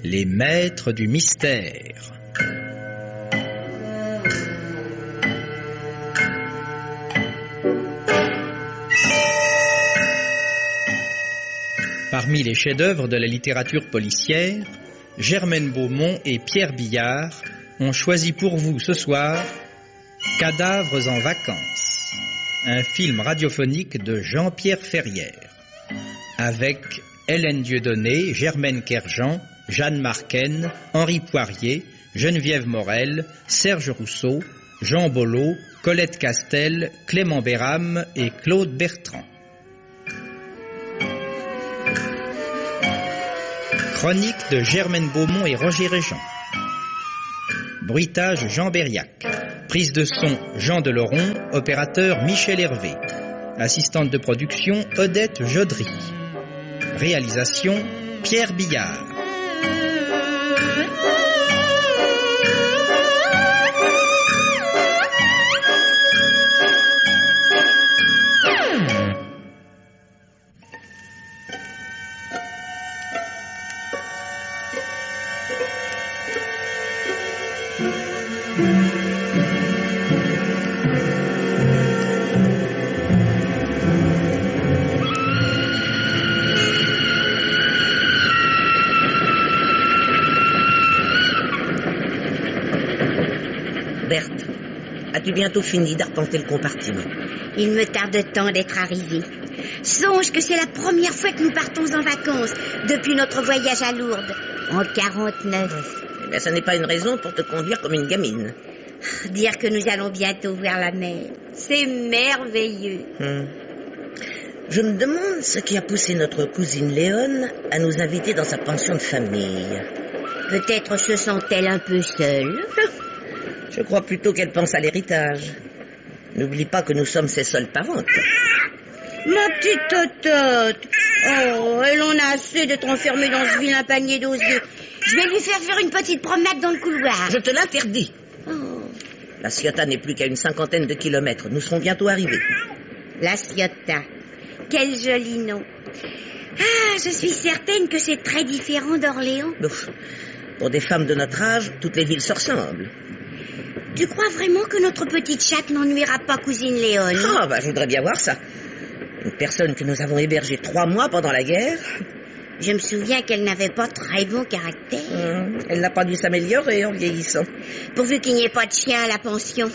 Les maîtres du mystère. Parmi les chefs-d'œuvre de la littérature policière, Germaine Beaumont et Pierre Billard ont choisi pour vous ce soir Cadavres en vacances, un film radiophonique de Jean-Pierre Ferrière, avec Hélène Dieudonné, Germaine Kerjean, Jeanne Marquen, Henri Poirier, Geneviève Morel, Serge Rousseau, Jean Bollot, Colette Castel, Clément Béram et Claude Bertrand. Chronique de Germaine Beaumont et Roger Régent. Bruitage Jean Berriac. Prise de son Jean Deleron, opérateur Michel Hervé. Assistante de production Odette Jodry. Réalisation Pierre Billard. Berthe, as-tu bientôt fini d'arpenter le compartiment? Il me tarde tant d'être arrivé. Songe que c'est la première fois que nous partons en vacances depuis notre voyage à Lourdes, en 49. Eh bien, ça n'est pas une raison pour te conduire comme une gamine. Dire que nous allons bientôt voir la mer, c'est merveilleux. Je me demande ce qui a poussé notre cousine Léone à nous inviter dans sa pension de famille. Peut-être se sent-elle un peu seule. Je crois plutôt qu'elle pense à l'héritage. N'oublie pas que nous sommes ses seules parentes. Ma petite Totote. Oh, elle en a assez d'être enfermée dans ce vilain panier d'osier. Je vais lui faire une petite promenade dans le couloir. Je te l'interdis. Oh. La Ciotat n'est plus qu'à une 50aine de kilomètres. Nous serons bientôt arrivés. La Ciotat. Quel joli nom. Ah, je suis certaine que c'est très différent d'Orléans. Ouf. Pour des femmes de notre âge, toutes les villes se ressemblent. Tu crois vraiment que notre petite chatte n'ennuiera pas cousine Léone? Ah, je voudrais bien voir ça. Une personne que nous avons hébergée 3 mois pendant la guerre. Je me souviens qu'elle n'avait pas très bon caractère. Elle n'a pas dû s'améliorer en vieillissant. Pourvu qu'il n'y ait pas de chien à la pension.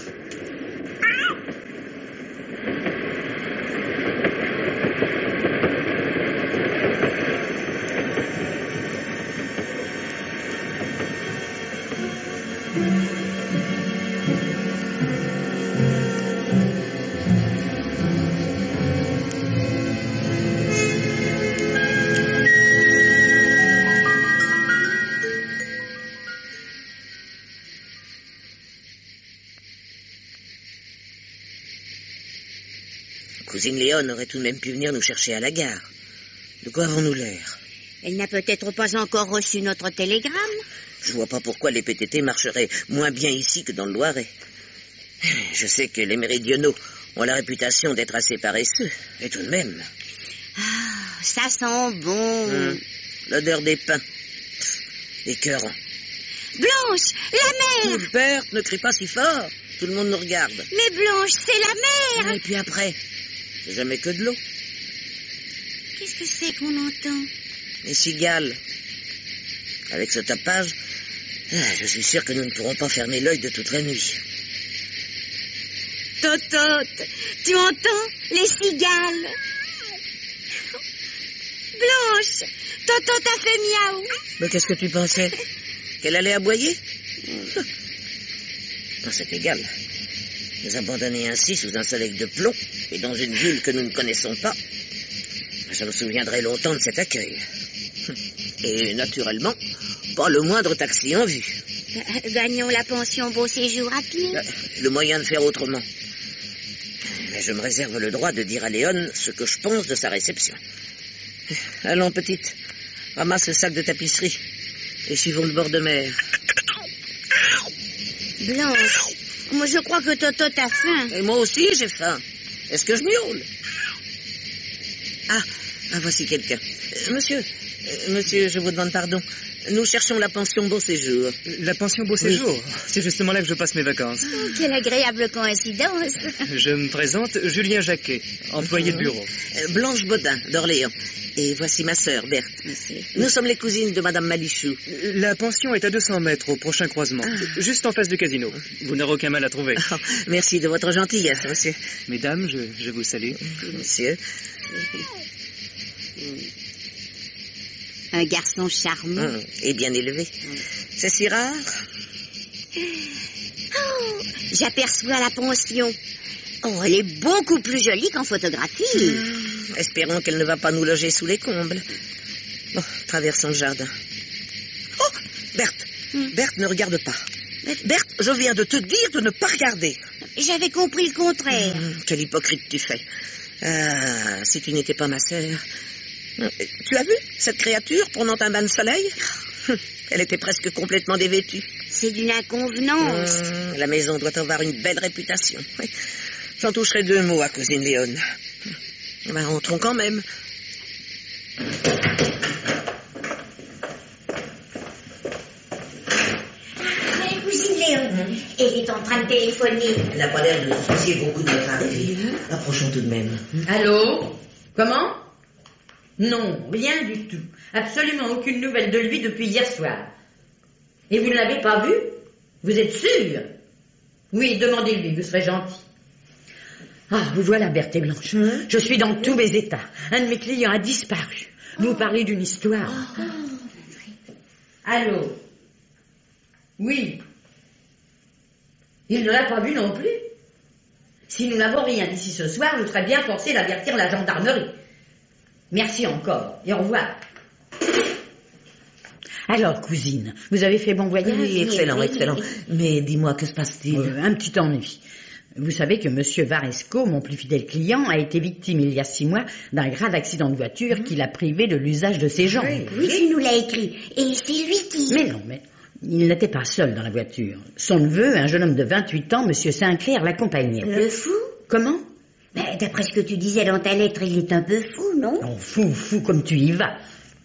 Cousine Léone aurait tout de même pu venir nous chercher à la gare. De quoi avons-nous l'air? Elle n'a peut-être pas encore reçu notre télégramme. Je vois pas pourquoi les PTT marcheraient moins bien ici que dans le Loiret. Je sais que les méridionaux ont la réputation d'être assez paresseux, et tout de même. Ah, ça sent bon. L'odeur des pains. Écœurant. Blanche, la mer! Berthe, ne crie pas si fort. Tout le monde nous regarde. Mais Blanche, c'est la mer! Et puis après, c'est jamais que de l'eau. Qu'est-ce que c'est qu'on entend? Les cigales. Avec ce tapage, je suis sûr que nous ne pourrons pas fermer l'œil de toute la nuit. Totote, tu entends? Les cigales. Blanche, Totote a fait miaou. Mais qu'est-ce que tu pensais? Qu'elle allait aboyer? Non, c'est égal. Nous abandonner ainsi sous un soleil de plomb et dans une ville que nous ne connaissons pas, je me souviendrai longtemps de cet accueil. Et naturellement, pas le moindre taxi en vue. Gagnons la pension Beau Séjour à pied. Le moyen de faire autrement. Mais je me réserve le droit de dire à Léone ce que je pense de sa réception. Allons, petite, ramasse le sac de tapisserie et suivons le bord de mer. Blanche, moi je crois que Totote a faim. Et moi aussi j'ai faim. Est-ce que je miaule? Ah, voici quelqu'un. Monsieur, je vous demande pardon. Nous cherchons la pension Beau Séjour. La pension Beau Séjour? C'est justement là que je passe mes vacances. Oh, quelle agréable coïncidence. Je me présente, Julien Jacquet, employé de bureau. Blanche Baudin, d'Orléans. Et voici ma sœur, Berthe. Nous sommes les cousines de Madame Malichou. La pension est à 200 mètres au prochain croisement, juste en face du casino. Vous n'aurez aucun mal à trouver. Oh, merci de votre gentillesse, monsieur. Mesdames, je vous salue. Monsieur. Un garçon charmant. Et bien élevé. C'est si rare. Oh, j'aperçois la pension. Oh, elle est beaucoup plus jolie qu'en photographie. Espérons qu'elle ne va pas nous loger sous les combles. Bon, traversons le jardin. Oh, Berthe. Berthe, ne regarde pas. Berthe, je viens de te dire de ne pas regarder. J'avais compris le contraire. Quel hypocrite tu fais. Ah, si tu n'étais pas ma sœur. Tu as vu cette créature prenant un bain de soleil? Elle était presque complètement dévêtue. C'est d'une inconvenance. La maison doit avoir une belle réputation. Oui. J'en toucherai 2 mots à cousine Léone. Ben, entrons quand même. Mais cousine Léone, elle est en train de téléphoner. Elle n'a pas l'air de se soucier beaucoup de notre arrivée. Approchons tout de même. Allô? Comment? Non, rien du tout. Absolument aucune nouvelle de lui depuis hier soir. Et vous ne l'avez pas vu? Vous êtes sûr? Oui, demandez-lui, vous serez gentil. Ah, vous voilà, Berthe et Blanche. Je suis dans tous mes états. Un de mes clients a disparu. Vous parlez d'une histoire. Allô? Oui. Il ne l'a pas vu non plus? Si nous n'avons rien d'ici ce soir, je serais bien forcé d'avertir la gendarmerie. Merci encore, et au revoir. Alors, cousine, vous avez fait bon voyage? Oui, excellent, excellent. Mais dis-moi, que se passe-t-il? Un petit ennui. Vous savez que Monsieur Varesco, mon plus fidèle client, a été victime il y a 6 mois d'un grave accident de voiture qui l'a privé de l'usage de ses jambes. Oui, tu nous l'as écrit. Et c'est lui qui... Mais non, mais il n'était pas seul dans la voiture. Son neveu, un jeune homme de 28 ans, Monsieur Sinclair, l'accompagnait. Le fou? Comment? Mais d'après ce que tu disais dans ta lettre, il est un peu fou, non? Oh, fou comme tu y vas.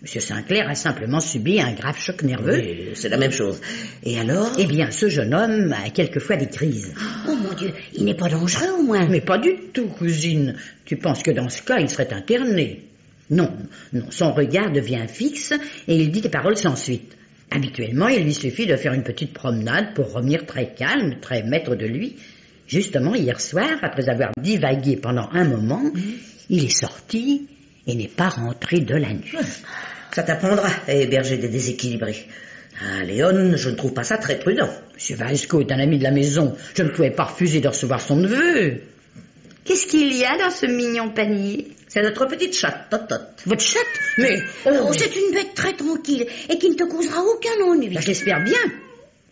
Monsieur Sinclair a simplement subi un grave choc nerveux. Oui, c'est la même chose. Et alors? Eh bien, ce jeune homme a quelquefois des crises. Oh mon Dieu, il n'est pas dangereux au moins? Mais pas du tout, cousine. Tu penses que dans ce cas, il serait interné? Non, son regard devient fixe et il dit des paroles sans suite. Habituellement, il lui suffit de faire une petite promenade pour revenir très calme, très maître de lui. Justement, hier soir, après avoir divagué pendant un moment, il est sorti et n'est pas rentré de la nuit. Ça t'apprendra à héberger des déséquilibrés. Ah, Léone, je ne trouve pas ça très prudent. Monsieur Varesco est un ami de la maison. Je ne pouvais pas refuser de recevoir son neveu. Qu'est-ce qu'il y a dans ce mignon panier? C'est notre petite chatte, Tot-Tot. Votre chatte? Mais... Oh, c'est une bête très tranquille et qui ne te causera aucun ennui. Ben, je l'espère bien.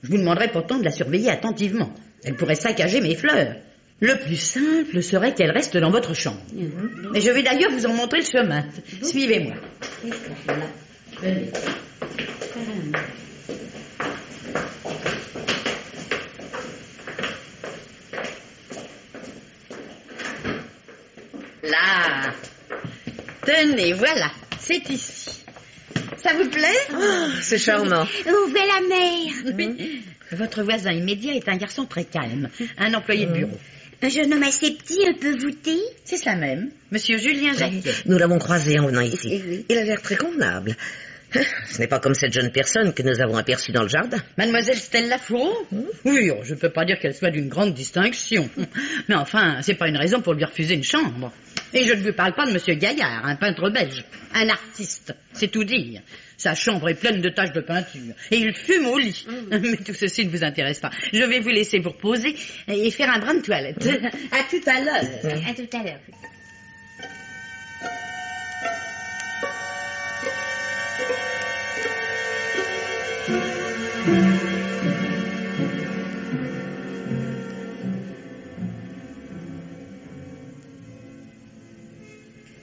Je vous demanderai pourtant de la surveiller attentivement. Elle pourrait saccager mes fleurs. Le plus simple serait qu'elle reste dans votre chambre. Mais je vais d'ailleurs vous en montrer le chemin. Suivez-moi. Venez. Là. Tenez, voilà. C'est ici. Ça vous plaît? Oh, c'est charmant. Ouvrez la mer. Oui. Votre voisin immédiat est un garçon très calme, un employé de bureau. Un jeune homme assez petit, un peu voûté. C'est cela même, Monsieur Julien Jacquet. Nous l'avons croisé en venant ici. Oui. Il a l'air très convenable. Ce n'est pas comme cette jeune personne que nous avons aperçue dans le jardin. Mademoiselle Stella Fourreau? Oui, je ne peux pas dire qu'elle soit d'une grande distinction. Mais enfin, c'est pas une raison pour lui refuser une chambre. Et je ne vous parle pas de Monsieur Gaillard, un peintre belge, un artiste, c'est tout dire. Sa chambre est pleine de taches de peinture. Et il fume au lit. Mais tout ceci ne vous intéresse pas. Je vais vous laisser vous reposer et faire un brin de toilette. À tout à l'heure. À tout à l'heure.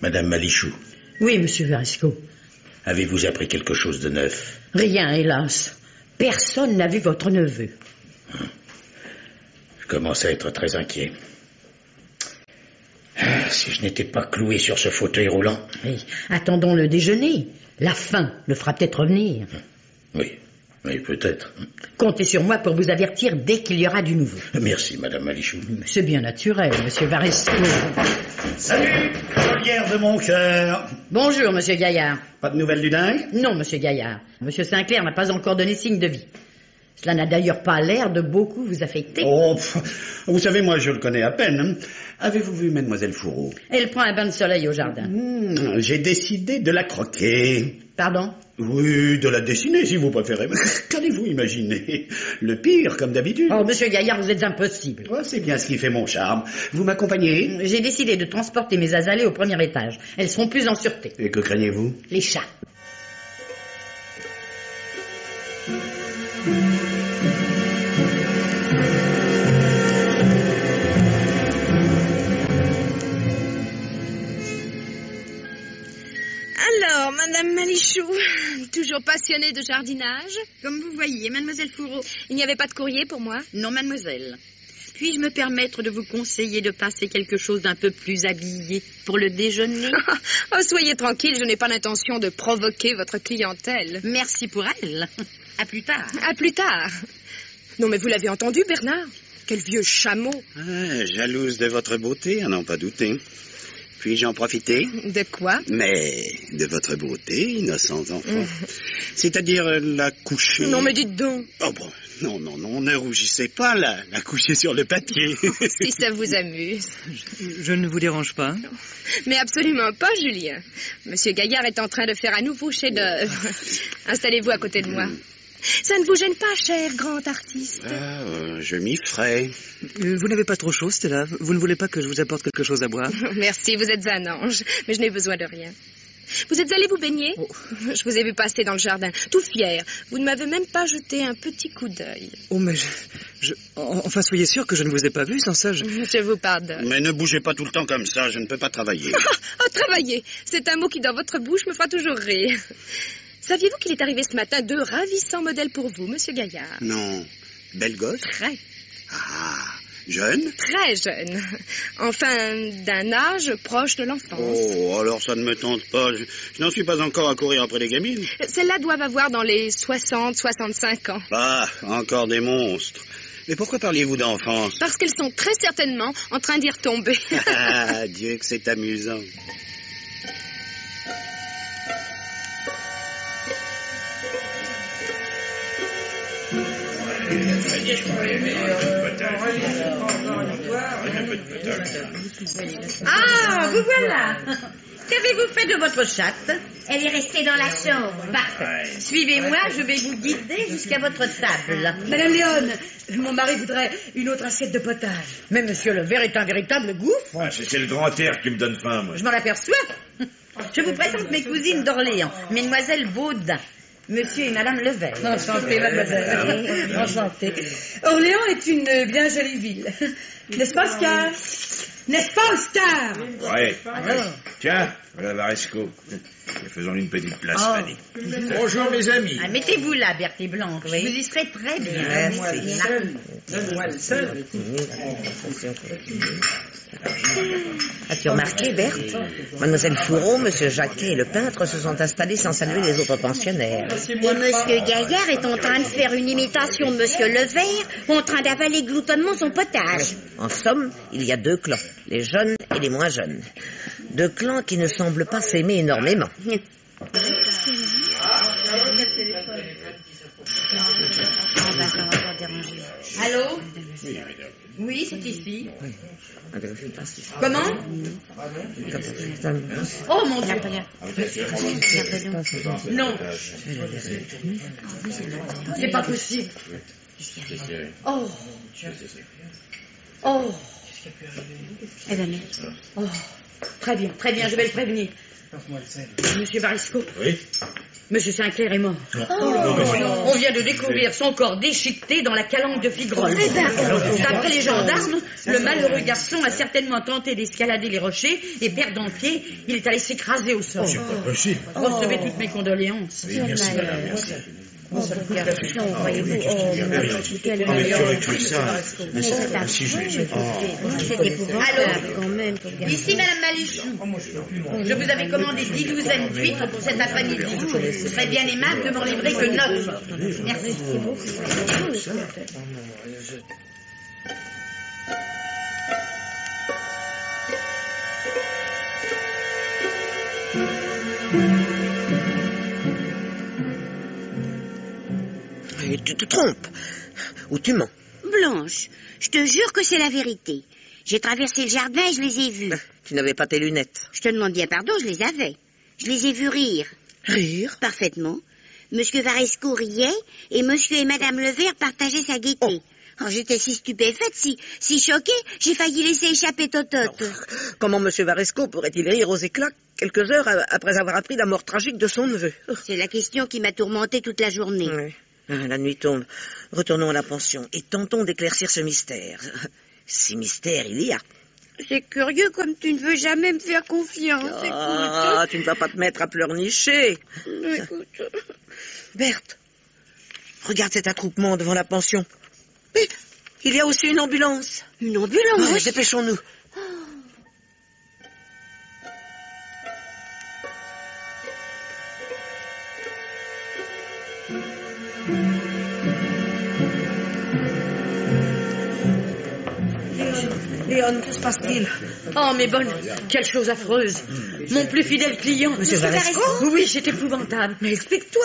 Madame Malichou, Oui, Monsieur Varesco. avez-vous appris quelque chose de neuf? Rien, hélas. Personne n'a vu votre neveu. Je commence à être très inquiet. Si je n'étais pas cloué sur ce fauteuil roulant. Oui, attendons le déjeuner. La faim le fera peut-être revenir. Oui, oui, peut-être. Comptez sur moi pour vous avertir dès qu'il y aura du nouveau. Merci, Madame Malichou. C'est bien naturel, monsieur Varesco. Salut, collière de mon cœur. Bonjour, monsieur Gaillard. Pas de nouvelles du dingue? Non, monsieur Gaillard. Monsieur Sinclair n'a pas encore donné signe de vie. Cela n'a d'ailleurs pas l'air de beaucoup vous affecter. Oh, vous savez, moi, je le connais à peine. Hein. Avez-vous vu Mademoiselle Fourreau? Elle prend un bain de soleil au jardin. J'ai décidé de la croquer. Pardon? Oui, de la dessiner, si vous préférez. Qu'allez-vous imaginer? Le pire, comme d'habitude. Oh, monsieur Gaillard, vous êtes impossible. Oh, c'est bien ce qui fait mon charme. Vous m'accompagnez? J'ai décidé de transporter mes azalées au premier étage. Elles seront plus en sûreté. Et que craignez-vous? Les chats. Alors, Madame Malichou, toujours passionnée de jardinage? Comme vous voyez, Mademoiselle Fourreau. Il n'y avait pas de courrier pour moi? Non, mademoiselle. Puis-je me permettre de vous conseiller de passer quelque chose d'un peu plus habillé pour le déjeuner? Oh, soyez tranquille, je n'ai pas l'intention de provoquer votre clientèle. Merci pour elle. À plus tard. À plus tard. Non, mais vous l'avez entendu, Bernard? Quel vieux chameau. Ah, jalouse de votre beauté, à n'en pas douter. Puis-je en profiter? De quoi? Mais de votre beauté, innocents enfants. C'est-à-dire la coucher... Non, mais dites donc. Oh bon, non, ne rougissez pas, la coucher sur le papier. Si ça vous amuse. Je ne vous dérange pas? Mais absolument pas, Julien. Monsieur Gaillard est en train de faire un nouveau chef-d'œuvre. Installez-vous à côté de moi. Ça ne vous gêne pas, cher grand artiste? Ah, je m'y ferai. Vous n'avez pas trop chaud, Stella? Vous ne voulez pas que je vous apporte quelque chose à boire? Merci, vous êtes un ange, mais je n'ai besoin de rien. Vous êtes allé vous baigner? Oh. Je vous ai vu passer dans le jardin, tout fier. Vous ne m'avez même pas jeté un petit coup d'œil. Oh, mais enfin, soyez sûr que je ne vous ai pas vu, sans ça, Je vous pardonne. Mais ne bougez pas tout le temps comme ça, je ne peux pas travailler. Oh, travailler! C'est un mot qui, dans votre bouche, me fera toujours rire. Saviez-vous qu'il est arrivé ce matin 2 ravissants modèles pour vous, monsieur Gaillard? Non. Belle gosse? Très, Ah, jeune? très jeune. Enfin, d'un âge proche de l'enfance. Oh, alors ça ne me tente pas. Je n'en suis pas encore à courir après les gamines. Celles-là doivent avoir dans les 60, 65 ans. Ah, encore des monstres. Mais pourquoi parliez-vous d'enfance? Parce qu'elles sont très certainement en train d'y retomber. Ah, Dieu que c'est amusant. Ah, vous voilà. Qu'avez-vous fait de votre chatte? Elle est restée dans la chambre. Parfait. Suivez-moi, je vais vous guider jusqu'à votre table. Madame Léone, mon mari voudrait une autre assiette de potage. Mais monsieur le verre est un véritable gouffre. Ah, c'est le grand air qui me donne faim, moi. Je m'en aperçois. Je vous présente mes cousines d'Orléans, mesdemoiselles Baudin, monsieur et madame Levert. Enchantée, mademoiselle. Enchantée. Orléans est une bien jolie ville. N'est-ce pas, Oscar? N'est-ce pas, Oscar? Ouais. Tiens, voilà Varesco. Faisons une petite place, Fanny. Bonjour, mes amis. Ah, mettez-vous là, Berthe et Blanche. Vous y serez très bien. As-tu remarqué, Berthe? Mademoiselle Fourreau, Monsieur Jacquet et le peintre se sont installés sans saluer les autres pensionnaires. Et Monsieur Gaillard est en train de faire une imitation de Monsieur Levert, en train d'avaler gloutonnement son potage. En somme, il y a 2 clans, les jeunes et les moins jeunes. 2 clans qui ne semblent pas s'aimer énormément. Allô? Oui, c'est ici. Comment? Oh mon Dieu. Non. C'est pas possible. Oh. Oh. Elle va mettre. Oh. Très bien, je vais le prévenir. Monsieur Varesco. Oui. Monsieur Sinclair est mort. On vient de découvrir son corps déchiqueté dans la calanque de Figrol. D'après les gendarmes, le malheureux garçon a certainement tenté d'escalader les rochers et perdant pied, il est allé s'écraser au sol. C'est pas possible. Recevez toutes mes condoléances. Oui, merci, madame, merci. voyez-vous. C'est épouvantable quand même. Ici, Madame Malichou. Je vous avais commandé 10 douzaines d'huîtres pour cet après-midi. Vous serez bien aimable de m'en livrer que 9. Merci. Et tu te trompes. Ou tu mens. Blanche, je te jure que c'est la vérité. J'ai traversé le jardin et je les ai vus. Tu n'avais pas tes lunettes. Je te demande bien pardon, je les avais. Je les ai vus rire. Rire? Parfaitement. Monsieur Varesco riait et monsieur et madame Levert partageaient sa gaieté. Oh. Oh, j'étais si stupéfaite, si choquée, j'ai failli laisser échapper Totote. Comment monsieur Varesco pourrait-il rire aux éclats quelques heures après avoir appris la mort tragique de son neveu? C'est la question qui m'a tourmentée toute la journée. Oui. La nuit tombe. Retournons à la pension et tentons d'éclaircir ce mystère. Si mystère il y a. C'est curieux comme tu ne veux jamais me faire confiance. Ah, tu ne vas pas te mettre à pleurnicher. Écoute. Berthe, regarde cet attroupement devant la pension. Mais il y a aussi une ambulance. Une ambulance? Oh, dépêchons-nous. Léon, que se passe-t-il? Oh, mais bonne, quelle chose affreuse. Mon plus fidèle client. Monsieur Varesco? Oui, c'est épouvantable. Mais explique-toi.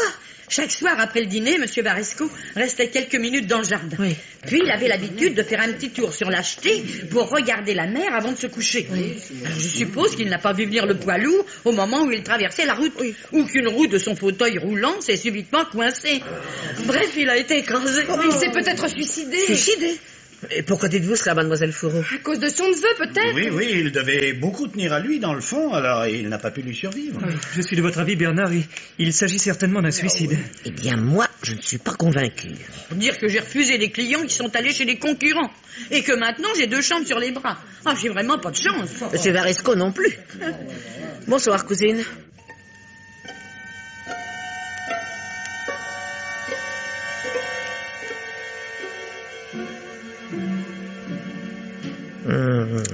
Chaque soir après le dîner, Monsieur Varesco restait quelques minutes dans le jardin. Oui. Puis il avait l'habitude de faire un petit tour sur la jetée pour regarder la mer avant de se coucher. Alors, je suppose qu'il n'a pas vu venir le poids lourd au moment où il traversait la route, ou qu'une roue de son fauteuil roulant s'est subitement coincée. Bref, il a été écrasé. Il s'est peut-être suicidé. Suicidé? Et pourquoi dites-vous cela, mademoiselle Fourreau? À cause de son neveu, peut-être. Oui, il devait beaucoup tenir à lui dans le fond, alors il n'a pas pu lui survivre. Je suis de votre avis, Bernard. Il s'agit certainement d'un suicide. Eh bien, moi, je ne suis pas convaincu. Pour dire que j'ai refusé les clients qui sont allés chez les concurrents. Et que maintenant, j'ai 2 chambres sur les bras. Ah, j'ai vraiment pas de chance. Monsieur Varesco non plus. Bonsoir, cousine.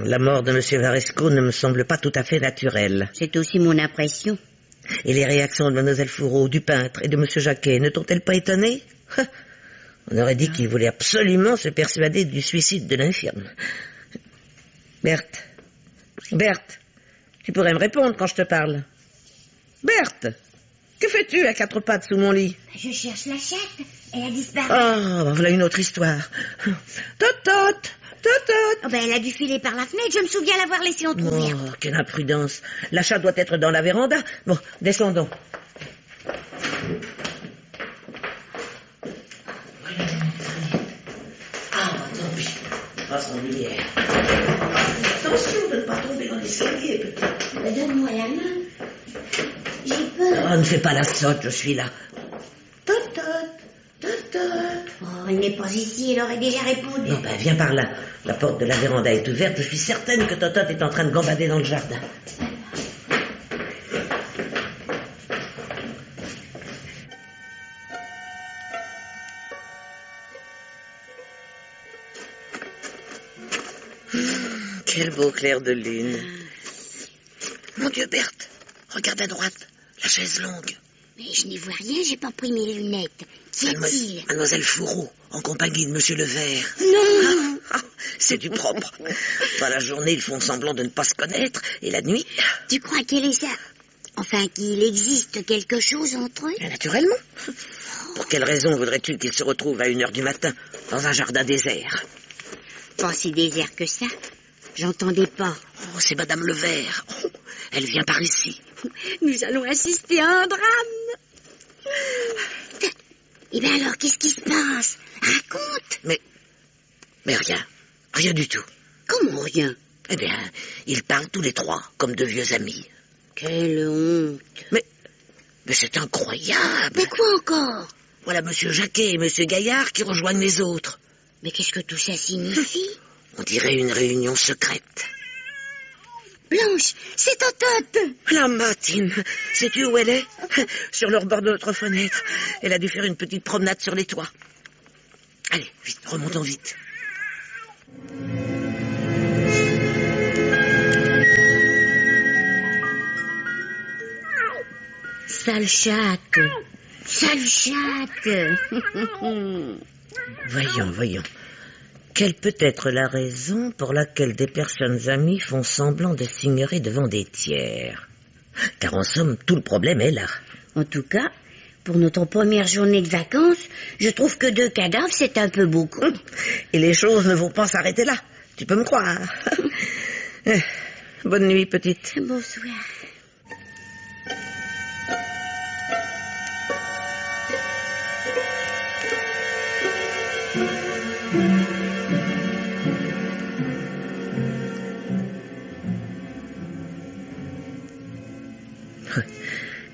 La mort de monsieur Varesco ne me semble pas tout à fait naturelle. C'est aussi mon impression. Et les réactions de mademoiselle Fourreau, du peintre et de monsieur Jacquet ne t'ont-elles pas étonné? On aurait dit qu'il voulait absolument se persuader du suicide de l'infirme. Berthe, tu pourrais me répondre quand je te parle. Berthe, que fais-tu à 4 pattes sous mon lit? Je cherche la chatte. Elle a disparu. Ah, voilà une autre histoire. Totote. Oh ben, elle a dû filer par la fenêtre. Je me souviens l'avoir laissée entrouverte. Oh, quelle imprudence. L'achat doit être dans la véranda. Bon, descendons. Ah, tant pis. Pas son billet. Attention de ne pas tomber dans l'escalier, peut-être. Donne-moi la main. J'ai peur. Oh, ne fais pas la sotte, je suis là. Totote. Oh, elle n'est pas ici, elle aurait déjà répondu. Non, ben, viens par là. La porte de la véranda est ouverte. Je suis certaine que Totote est en train de gambader dans le jardin. Quel beau clair de lune. Mon Dieu, Berthe, regarde à droite, la chaise longue. Mais je n'y vois rien, j'ai pas pris mes lunettes. Qu'y a-t-il? Mademoiselle Fourreau, en compagnie de monsieur Levert. Non. C'est du propre. Dans la journée, ils font semblant de ne pas se connaître, et la nuit... Tu crois qu'elle est ça? Enfin, qu'il existe quelque chose entre eux? Naturellement. Pour quelle raison voudrais-tu qu'ils se retrouvent à 1h du matin, dans un jardin désert? Pas si désert que ça. J'entendais pas. Oh, c'est madame Levert. Oh, elle vient par ici. Nous allons assister à un drame. Eh bien alors, qu'est-ce qui se passe? Raconte. Mais rien du tout. Comment rien? Eh bien, ils parlent tous les 3, comme de vieux amis. Quelle honte. Mais c'est incroyable. Mais quoi encore? Voilà monsieur Jacquet et monsieur Gaillard qui rejoignent les autres. Mais qu'est-ce que tout ça signifie? On dirait une réunion secrète. Blanche, c'est Totote. La Matine, sais-tu où elle est? Sur le rebord de notre fenêtre. Elle a dû faire une petite promenade sur les toits. Allez, vite, remontons vite. Sale chatte. Sale chatte. Voyons. Quelle peut être la raison pour laquelle des personnes amies font semblant de s'ignorer devant des tiers? Car en somme, tout le problème est là. En tout cas, pour notre première journée de vacances, je trouve que 2 cadavres, c'est un peu beaucoup. Et les choses ne vont pas s'arrêter là. Tu peux me croire. Bonne nuit, petite. Bonsoir.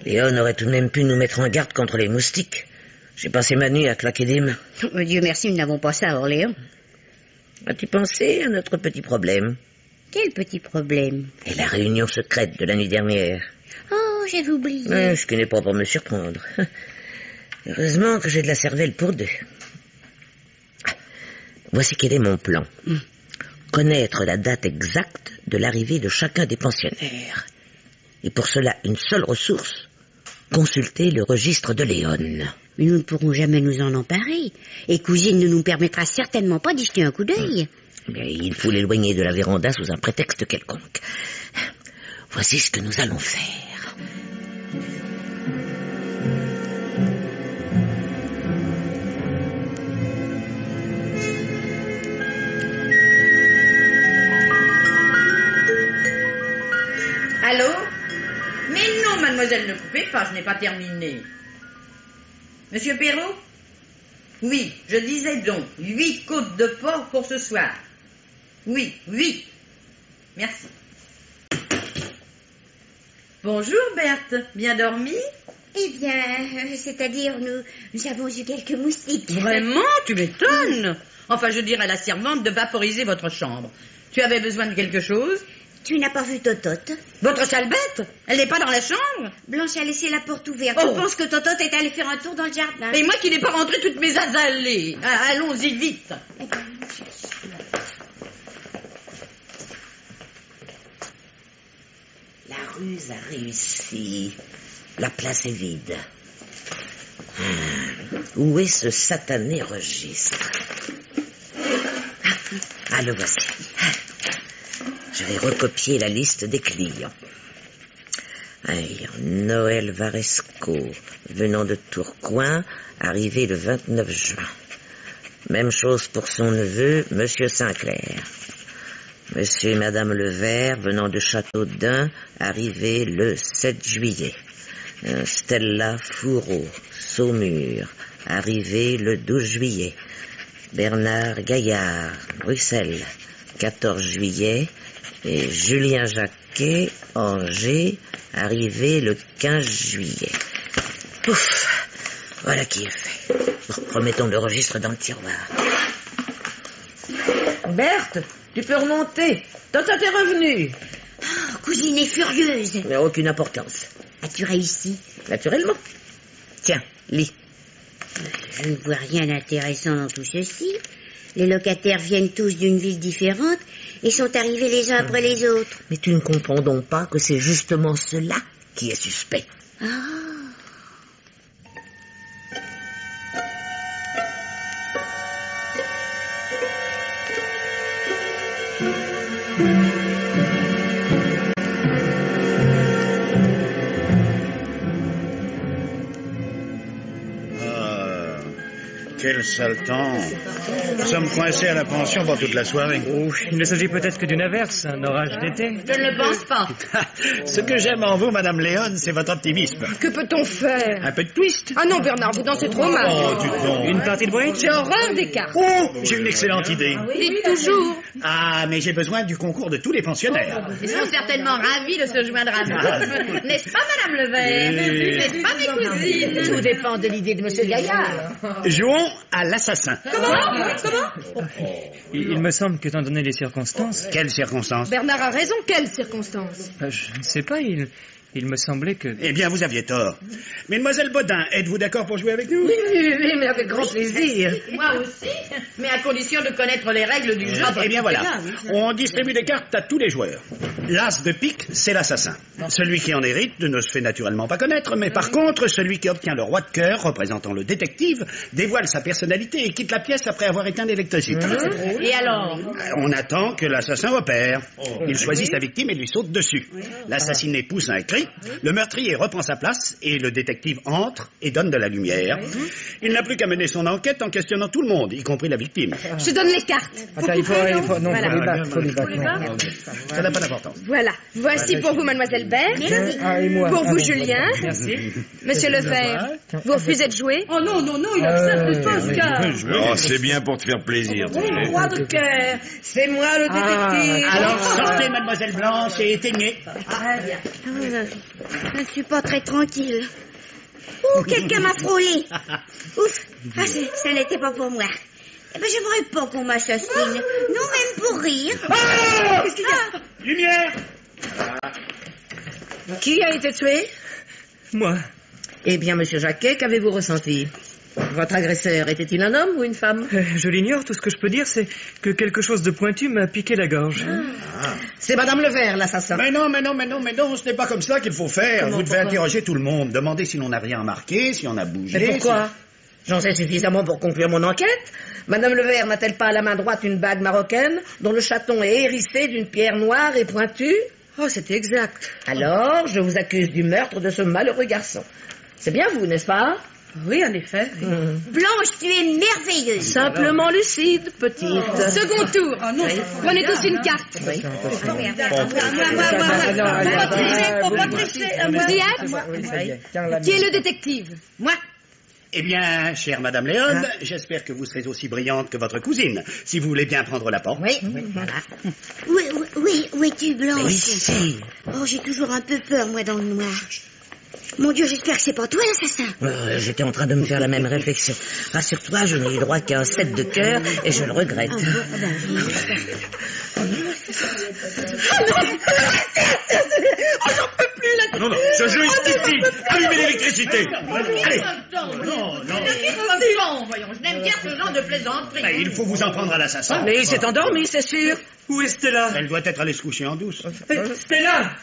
Léon aurait tout de même pu nous mettre en garde contre les moustiques. J'ai passé ma nuit à claquer des mains. Oh, Dieu merci, nous n'avons pas ça à Orléans. As-tu pensé à notre petit problème? Quel petit problème? Et la réunion secrète de la nuit dernière. Oh, j'avais oublié. Ce qui n'est pas pour me surprendre. Heureusement que j'ai de la cervelle pour 2. Voici quel est mon plan. Connaître la date exacte de l'arrivée de chacun des pensionnaires. Et pour cela, une seule ressource. Consulter le registre de Léon. Mais nous ne pourrons jamais nous en emparer. Et cousine ne nous permettra certainement pas d'y jeter un coup d'œil. Mais il faut l'éloigner de la véranda sous un prétexte quelconque. Voici ce que nous allons faire. Allô? Mais non, mademoiselle, ne coupez pas, je n'ai pas terminé. Monsieur Perrault? Oui, je disais donc, 8 côtes de porc pour ce soir. Oui. Merci. Bonjour, Berthe. Bien dormi? Eh bien, c'est-à-dire, nous avons eu quelques moustiques. Vraiment? Tu m'étonnes. Enfin, je dirais à la servante de vaporiser votre chambre. Tu avais besoin de quelque chose? Tu n'as pas vu Totote? Votre sale bête? Elle n'est pas dans la chambre? Blanche a laissé la porte ouverte. Oh. Je pense que Totote est allée faire un tour dans le jardin. Et moi qui n'ai pas rentré toutes mes azalées. Allons-y vite. Eh ben, nous cherchons. La ruse a réussi. La place est vide. Où est ce satané registre? Le voici. Je vais recopier la liste des clients. Noël Varesco, venant de Tourcoing, arrivé le 29 juin. Même chose pour son neveu, Monsieur Sinclair. Monsieur et Madame Levert, venant de Châteaudun, arrivé le 7 juillet. Stella Fourreau, Saumur, arrivé le 12 juillet. Bernard Gaillard, Bruxelles, 14 juillet. Et Julien Jacquet, Angers, arrivé le 15 juillet. Ouf, voilà qui est fait. Remettons le registre dans le tiroir. Berthe, tu peux remonter. Totote est revenue. Oh, cousine est furieuse. Il n'y a aucune importance. As-tu réussi? Naturellement. Tiens, lis. Je ne vois rien d'intéressant dans tout ceci. Les locataires viennent tous d'une ville différente et sont arrivés les uns après les autres. Mais tu ne comprends donc pas que c'est justement cela qui est suspect. Ah. Quel sale temps. Nous sommes coincés à la pension pour toute la soirée. Oh, il ne s'agit peut-être que d'une averse, un orage d'été. Je ne le pense pas. Ce que j'aime en vous, Madame Léon, c'est votre optimisme. Que peut-on faire? Un peu de twist. Ah non, Bernard, vous dansez trop mal. Oh, dites donc. Une partie de bridge? J'ai horreur des cartes. Oh, j'ai une excellente idée. Dites toujours. Ah, mais j'ai besoin du concours de tous les pensionnaires. Ils sont certainement ravis de se joindre à nous. N'est-ce pas, Madame Levert? N'est-ce pas, mes cousines? Tout dépend de l'idée de Monsieur Gaillard. Jouons à l'assassin. Comment Il me semble qu'étant donné les circonstances... Quelles circonstances? Bernard a raison, quelles circonstances? Je ne sais pas, il me semblait que... Eh bien, vous aviez tort. Mademoiselle Baudin, êtes-vous d'accord pour jouer avec nous? Oui, mais avec grand plaisir. Moi aussi, mais à condition de connaître les règles du jeu. Eh bien, voilà. On distribue des cartes à tous les joueurs. L'as de pique, c'est l'assassin. Celui qui en hérite ne se fait naturellement pas connaître, mais par contre, celui qui obtient le roi de cœur, représentant le détective, dévoile sa personnalité et quitte la pièce après avoir éteint l'électricité. Et alors? On attend que l'assassin opère. Il choisit sa victime et lui saute dessus. L'assassiné pousse un cri, le meurtrier reprend sa place et le détective entre et donne de la lumière. Il n'a plus qu'à mener son enquête en questionnant tout le monde, y compris la victime. Je donne les cartes. Attends, il faut les battre. Ça n'a pas d'importance. Voilà. Voici pour vous, mademoiselle Berthe. Ah, et moi. Pour vous, Julien. Merci. Monsieur Lefebvre, vous refusez de jouer? Oh non, il accepte pas, Oscar. Oh, c'est bien pour te faire plaisir. Roi de cœur, c'est moi le détective. Alors sortez, mademoiselle Blanche, et éteignez. Je ne suis pas très tranquille. Ouh, quelqu'un m'a frôlé. Ouf, ça n'était pas pour moi. Eh ben, j'aimerais pas qu'on m'assassine. Non, même pour rire. Qu'est-ce qu'il y a? Lumière! Qui a été tué? Moi. Eh bien, monsieur Jacquet, qu'avez-vous ressenti? Votre agresseur était-il un homme ou une femme? Je l'ignore, tout ce que je peux dire, c'est que quelque chose de pointu m'a piqué la gorge. C'est Madame Levert, l'assassin. Mais non, ce n'est pas comme ça qu'il faut faire. Vous devez interroger tout le monde, demander si l'on n'a rien remarqué, si on a bougé. Mais pourquoi? J'en sais suffisamment pour conclure mon enquête. Madame Levert n'a-t-elle pas à la main droite une bague marocaine dont le chaton est hérissé d'une pierre noire et pointue? Oh, c'est exact. Alors, je vous accuse du meurtre de ce malheureux garçon. C'est bien vous, n'est-ce pas? Oui, en effet. Blanche, tu es merveilleuse. Simplement lucide, petite. Second tour. Prenez tous une carte. Faut pas tricher. Diane, qui est le détective? Moi. Eh bien, chère Madame Léon, j'espère que vous serez aussi brillante que votre cousine, si vous voulez bien prendre la porte. Oui, où es-tu, Blanche? Ici. Oh, j'ai toujours un peu peur, moi, dans le noir. Mon Dieu, j'espère que c'est pas toi, l'assassin. J'étais en train de me faire la même réflexion. Rassure-toi, je n'ai eu droit qu'à un 7 de cœur et je le regrette. Non, ce jeu est stupide. Allumez l'électricité. Allez. Voyons, je n'aime bien ce genre de plaisanterie. Mais il faut vous en prendre à l'assassin. Mais il s'est endormi, c'est sûr. Où est Stella? Elle doit être allée se coucher en douce. Stella.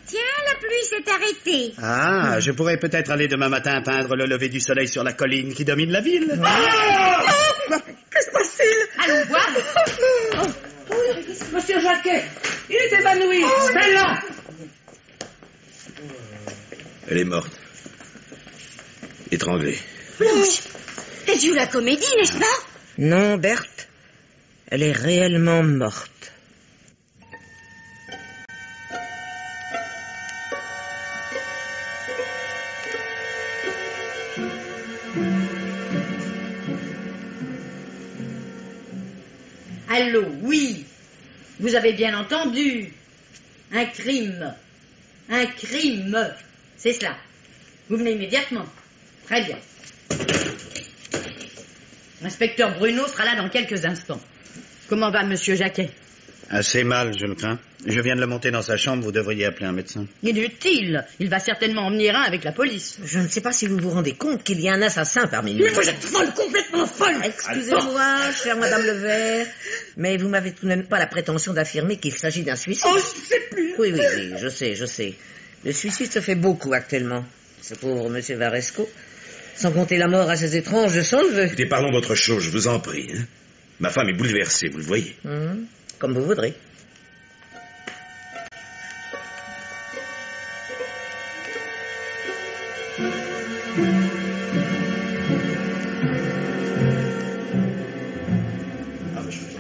Tiens, la pluie s'est arrêtée. Ah, je pourrais peut-être aller demain matin peindre le lever du soleil sur la colline qui domine la ville. Que se passe-t-il? Allons voir. Monsieur Jacquet, il est évanoui. Stella. Elle est morte. Étranglée. Blanche, elle joue la comédie, n'est-ce pas? Non, Berthe, elle est réellement morte. Allô, oui. Vous avez bien entendu. Un crime. Un crime. C'est cela. Vous venez immédiatement. Très bien. L'inspecteur Bruno sera là dans quelques instants. Comment va monsieur Jacquet? Assez mal, je le crains. Je viens de le monter dans sa chambre, vous devriez appeler un médecin. Inutile. Il va certainement en venir un avec la police. Je ne sais pas si vous vous rendez compte qu'il y a un assassin parmi nous. Mais vous êtes folle, complètement folle. Excusez-moi, chère Madame Levert, mais vous m'avez tout de même pas la prétention d'affirmer qu'il s'agit d'un suicide. Oh, je sais plus. Oui, je sais. Le suicide se fait beaucoup actuellement. Ce pauvre monsieur Varesco. Sans compter la mort assez étrange de son neveu. Écoutez, parlons d'autre chose, je vous en prie. Hein. Ma femme est bouleversée, vous le voyez. Comme vous voudrez.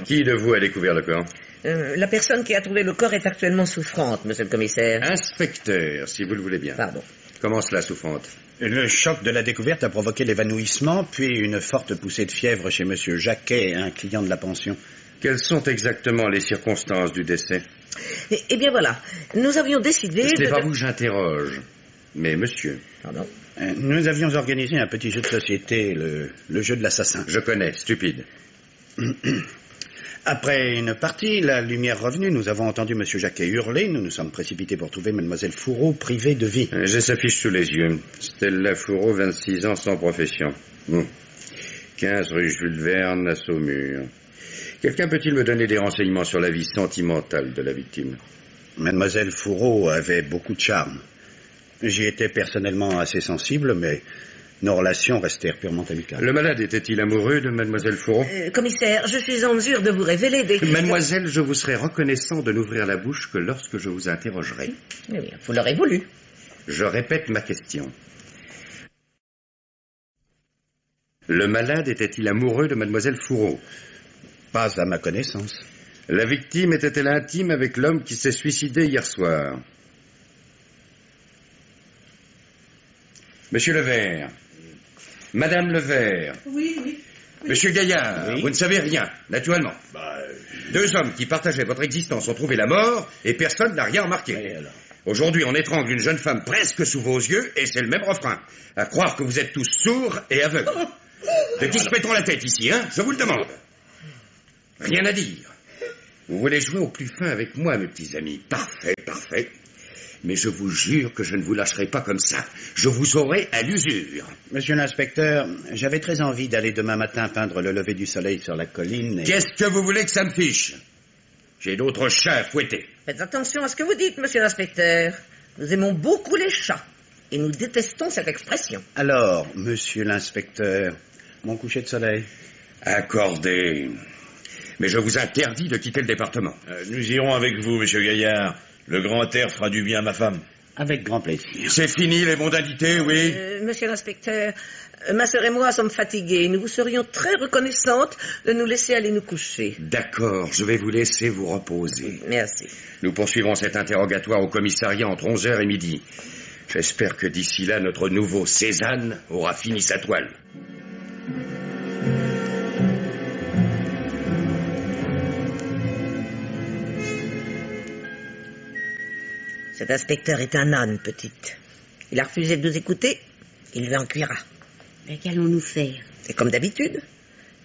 Qui de vous a découvert le corps? La personne qui a trouvé le corps est actuellement souffrante, monsieur le commissaire. Inspecteur, si vous le voulez bien. Pardon. Comment cela, souffrante? Le choc de la découverte a provoqué l'évanouissement, puis une forte poussée de fièvre chez monsieur Jacquet, un client de la pension. Quelles sont exactement les circonstances du décès? Eh bien voilà, nous avions décidé Ce n'est pas vous que j'interroge. Mais monsieur... Pardon. Nous avions organisé un petit jeu de société, le jeu de l'assassin. Je connais, stupide. Après une partie, la lumière revenue, nous avons entendu M. Jacquet hurler. Nous nous sommes précipités pour trouver Mademoiselle Fourreau privée de vie. J'ai sa fiche sous les yeux. Stella Fourreau, 26 ans, sans profession. 15 rue Jules Verne, à Saumur. Quelqu'un peut-il me donner des renseignements sur la vie sentimentale de la victime? Mademoiselle Fourreau avait beaucoup de charme. J'y étais personnellement assez sensible, mais nos relations restèrent purement amicales. Le malade était-il amoureux de Mademoiselle Fourreau? Commissaire, je suis en mesure de vous révéler des... Mademoiselle, je vous serai reconnaissant de n'ouvrir la bouche que lorsque je vous interrogerai. Eh bien, vous l'aurez voulu. Je répète ma question. Le malade était-il amoureux de Mademoiselle Fourreau? Pas à ma connaissance. La victime était-elle intime avec l'homme qui s'est suicidé hier soir? Monsieur Levert. Madame Levert. Oui. Monsieur Gaillard, vous ne savez rien, naturellement. Deux hommes qui partageaient votre existence ont trouvé la mort et personne n'a rien remarqué. Aujourd'hui, on étrangle une jeune femme presque sous vos yeux et c'est le même refrain. À croire que vous êtes tous sourds et aveugles. De qui se mettons la tête ici, hein? Je vous le demande. Rien à dire. Vous voulez jouer au plus fin avec moi, mes petits amis. Parfait. Mais je vous jure que je ne vous lâcherai pas comme ça. Je vous aurai à l'usure. Monsieur l'inspecteur, j'avais très envie d'aller demain matin peindre le lever du soleil sur la colline et... Qu'est-ce que vous voulez que ça me fiche? J'ai d'autres chats à fouetter. Faites attention à ce que vous dites, monsieur l'inspecteur. Nous aimons beaucoup les chats. Et nous détestons cette expression. Alors, monsieur l'inspecteur, mon coucher de soleil? Accordé. Mais je vous interdis de quitter le département. Nous irons avec vous, monsieur Gaillard. Le grand air fera du bien à ma femme. Avec grand plaisir. C'est fini les mondanités, oui? Monsieur l'inspecteur, ma sœur et moi sommes fatigués. Nous vous serions très reconnaissantes de nous laisser aller nous coucher. D'accord, je vais vous laisser vous reposer. Merci. Nous poursuivrons cet interrogatoire au commissariat entre 11h et midi. J'espère que d'ici là, notre nouveau Cézanne aura fini sa toile. Cet inspecteur est un âne, petite. Il a refusé de nous écouter, il lui en cuira. Mais qu'allons-nous faire? Et comme d'habitude,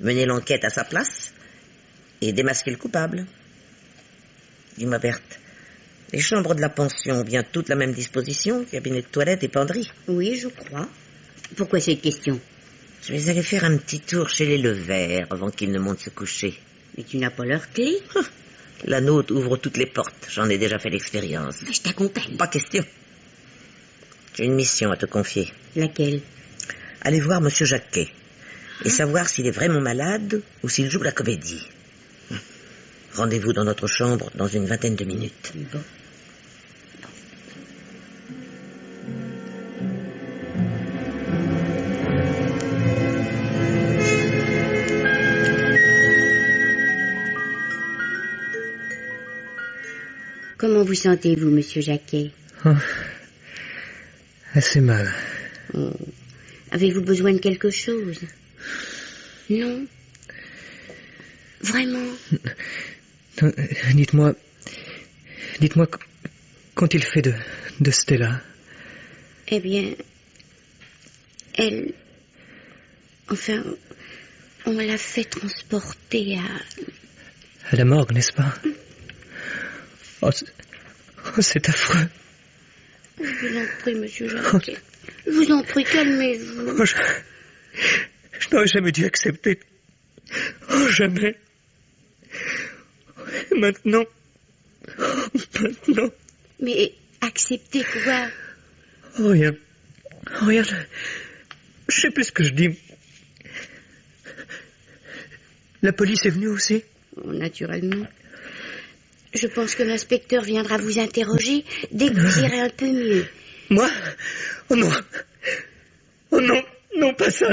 mener l'enquête à sa place et démasquer le coupable. Dis-moi, Berthe, les chambres de la pension ont bien toutes la même disposition, cabinet de toilette et penderie? Oui, je crois. Pourquoi cette question? Je vais aller faire un petit tour chez les Levert avant qu'ils ne montent se coucher. Mais tu n'as pas leur clé? La nôtre ouvre toutes les portes. J'en ai déjà fait l'expérience. Je t'accompagne. Pas question. J'ai une mission à te confier. Laquelle? Aller voir monsieur Jacquet et savoir s'il est vraiment malade ou s'il joue la comédie. Rendez-vous dans notre chambre dans une vingtaine de minutes. Bon. Comment vous sentez-vous, monsieur Jacquet? Assez mal. Oh. Avez-vous besoin de quelque chose? Non? Vraiment? Non, dites-moi, qu'ont-ils fait de Stella? Eh bien, elle... Enfin, on l'a fait transporter à la morgue, n'est-ce pas? Oh, c'est affreux. Je vous en prie, monsieur Jacquet. Je vous en prie, calmez-vous. Oh, je n'aurais jamais dû accepter. Oh, jamais. Maintenant. Mais accepter quoi? Oh, rien. Je sais plus ce que je dis. La police est venue aussi? Oh, naturellement. Je pense que l'inspecteur viendra vous interroger dès que vous irez un peu mieux. Moi? Oh non. Oh non, non, pas ça.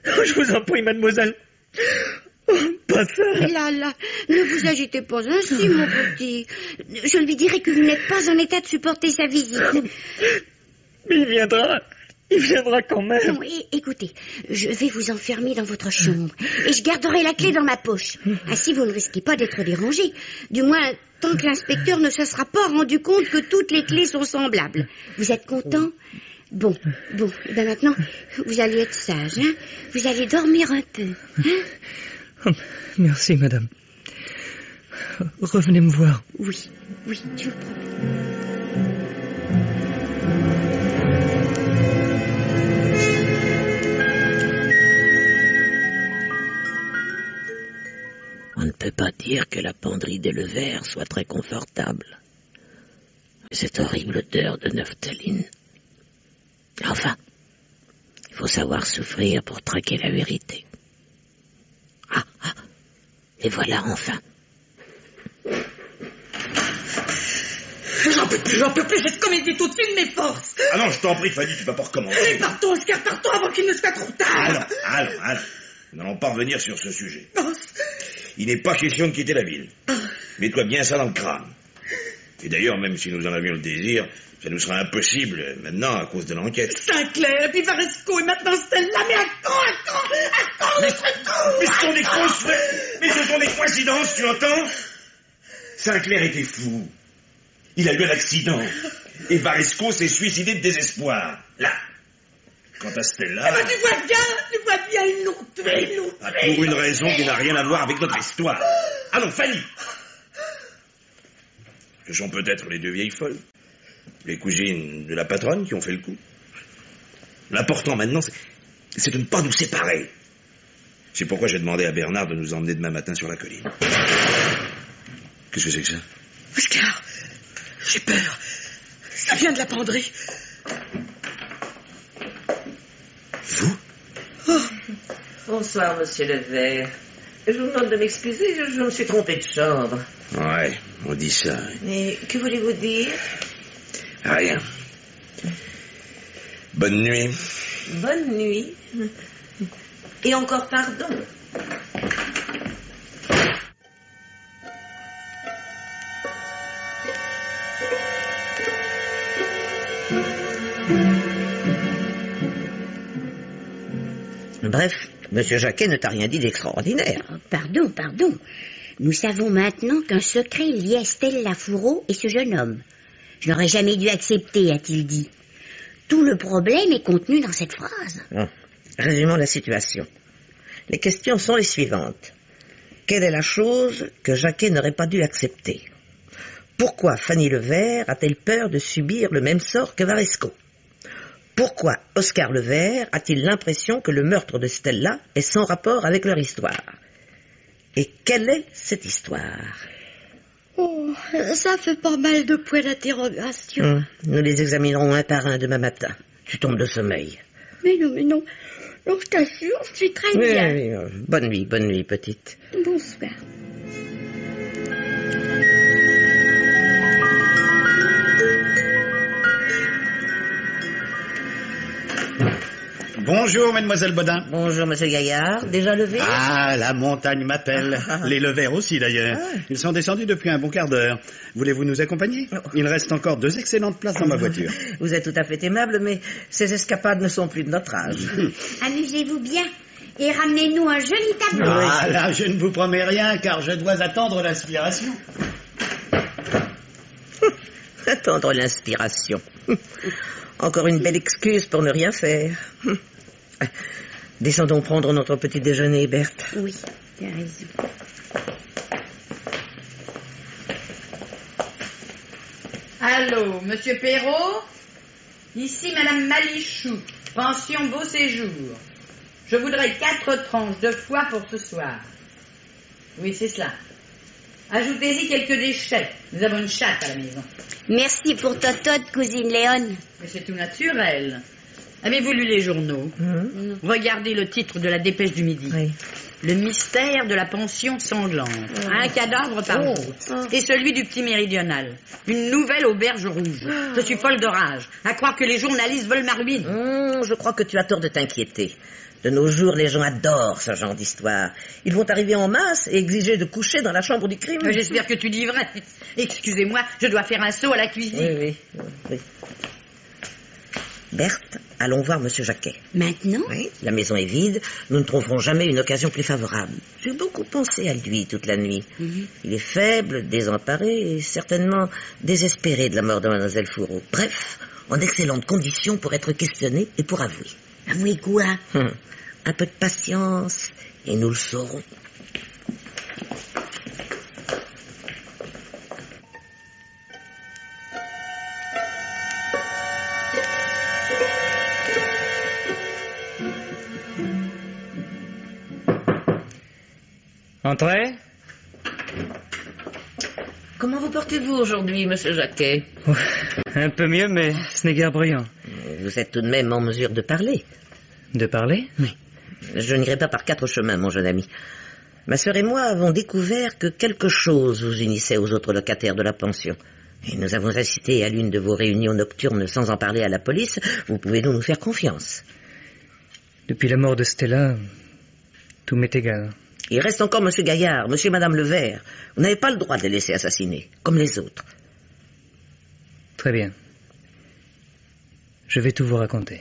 Oh, je vous en prie, mademoiselle. Oh, pas ça. Là, ne vous agitez pas ainsi, mon petit. Je lui dirai que vous n'êtes pas en état de supporter sa visite. Mais il viendra quand même. Non, écoutez, je vais vous enfermer dans votre chambre et je garderai la clé dans ma poche. Ainsi, vous ne risquez pas d'être dérangé. Du moins, tant que l'inspecteur ne se sera pas rendu compte que toutes les clés sont semblables. Vous êtes content? Bon. Eh ben maintenant, vous allez être sage, hein. Vous allez dormir un peu, hein. Oh, merci, madame. Revenez me voir. Oui, je vous promets. On ne peut pas dire que la penderie des Levers soit très confortable. Cette horrible odeur de naphtaline. Enfin, il faut savoir souffrir pour traquer la vérité. Ah, et voilà enfin. J'en peux plus, cette comédie tout de suite mes forces. Ah non, je t'en prie, Fanny, tu vas pas recommencer. Allez, partons, Oscar, partons avant qu'il ne soit trop tard. Allons. Nous n'allons pas revenir sur ce sujet. Il n'est pas question de quitter la ville. Mets-toi bien ça dans le crâne. Et d'ailleurs, même si nous en avions le désir, ça nous sera impossible maintenant à cause de l'enquête. Saint-Clair, puis Varesco, et maintenant celle-là, mais à quand le secours? Mais ce sont des coïncidences, tu entends? Saint-Clair était fou. Il a eu un accident. Et Varesco s'est suicidé de désespoir. Là. Quant à Stella... Eh ben, tu vois bien, ils l'ont tué. Pour une raison qui n'a rien à voir avec notre histoire. Ah non, Fanny! Ce sont peut-être les deux vieilles folles. Les cousines de la patronne qui ont fait le coup. L'important maintenant, c'est de ne pas nous séparer. C'est pourquoi j'ai demandé à Bernard de nous emmener demain matin sur la colline. Qu'est-ce que c'est que ça? Oscar, j'ai peur. Ça vient de la penderie. Vous? Bonsoir, monsieur Levert. Je vous demande de m'excuser, je me suis trompé de chambre. Ouais, on dit ça. Mais que voulez-vous dire? Rien. Bonne nuit. Bonne nuit. Et encore pardon. Bref, monsieur Jacquet ne t'a rien dit d'extraordinaire. Oh, pardon. Nous savons maintenant qu'un secret liait Stella Fourreau et ce jeune homme. Je n'aurais jamais dû accepter, a-t-il dit. Tout le problème est contenu dans cette phrase. Bon, résumons la situation. Les questions sont les suivantes. Quelle est la chose que Jacquet n'aurait pas dû accepter? Pourquoi Fanny Levert a-t-elle peur de subir le même sort que Varesco? Pourquoi Oscar Levert a-t-il l'impression que le meurtre de Stella est sans rapport avec leur histoire? Et quelle est cette histoire? Oh, ça fait pas mal de points d'interrogation. Nous les examinerons un par un demain matin. Tu tombes de sommeil. Mais non. Non, je t'assure, je suis très bien. Oui. Bonne nuit, petite. Bonsoir. Bonjour, mademoiselle Baudin. Bonjour, monsieur Gaillard. Déjà levé? Ah, la montagne m'appelle. Les Levers aussi, d'ailleurs. Ils sont descendus depuis un bon quart d'heure. Voulez-vous nous accompagner? Il reste encore 2 excellentes places dans ma voiture. Vous êtes tout à fait aimable, mais ces escapades ne sont plus de notre âge. Amusez-vous bien et ramenez-nous un joli tableau. Ah, là, je ne vous promets rien, car je dois attendre l'inspiration. Attendre l'inspiration. Encore une belle excuse pour ne rien faire. Descendons prendre notre petit déjeuner, Berthe. Oui, tu as raison. Allô, monsieur Perrault? Ici madame Malichou, pension Beau Séjour. Je voudrais 4 tranches de foie pour ce soir. Oui, c'est cela. Ajoutez-y quelques déchets. Nous avons une chatte à la maison. Merci pour totote, cousine Léone. Mais c'est tout naturel. Avez-vous lu les journaux? Regardez le titre de la Dépêche du Midi. Oui. Le mystère de la pension sanglante. Un cadavre par jour. Et celui du petit méridional. Une nouvelle auberge rouge. Je suis folle de rage. À croire que les journalistes veulent ma ruine. Je crois que tu as tort de t'inquiéter. De nos jours, les gens adorent ce genre d'histoire. Ils vont arriver en masse et exiger de coucher dans la chambre du crime. J'espère que tu dis vrai. Excusez-moi, je dois faire un saut à la cuisine. Oui. Berthe, allons voir monsieur Jacquet. Maintenant? Oui, la maison est vide. Nous ne trouverons jamais une occasion plus favorable. J'ai beaucoup pensé à lui toute la nuit. Il est faible, désemparé et certainement désespéré de la mort de mademoiselle Fourreau. Bref, en excellentes conditions pour être questionné et pour avouer. Avouez quoi? Un peu de patience, et nous le saurons. Entrez. Comment vous portez-vous aujourd'hui, monsieur Jacquet? Un peu mieux, mais ce n'est guère brillant. Vous êtes tout de même en mesure de parler. De parler? Oui. Je n'irai pas par 4 chemins, mon jeune ami. Ma sœur et moi avons découvert que quelque chose vous unissait aux autres locataires de la pension. Et nous avons assisté à l'une de vos réunions nocturnes sans en parler à la police. Vous pouvez nous faire confiance. Depuis la mort de Stella, tout m'est égal. Il reste encore monsieur Gaillard, monsieur et madame Levert. Vous n'avez pas le droit de les laisser assassiner, comme les autres. Très bien. Je vais tout vous raconter.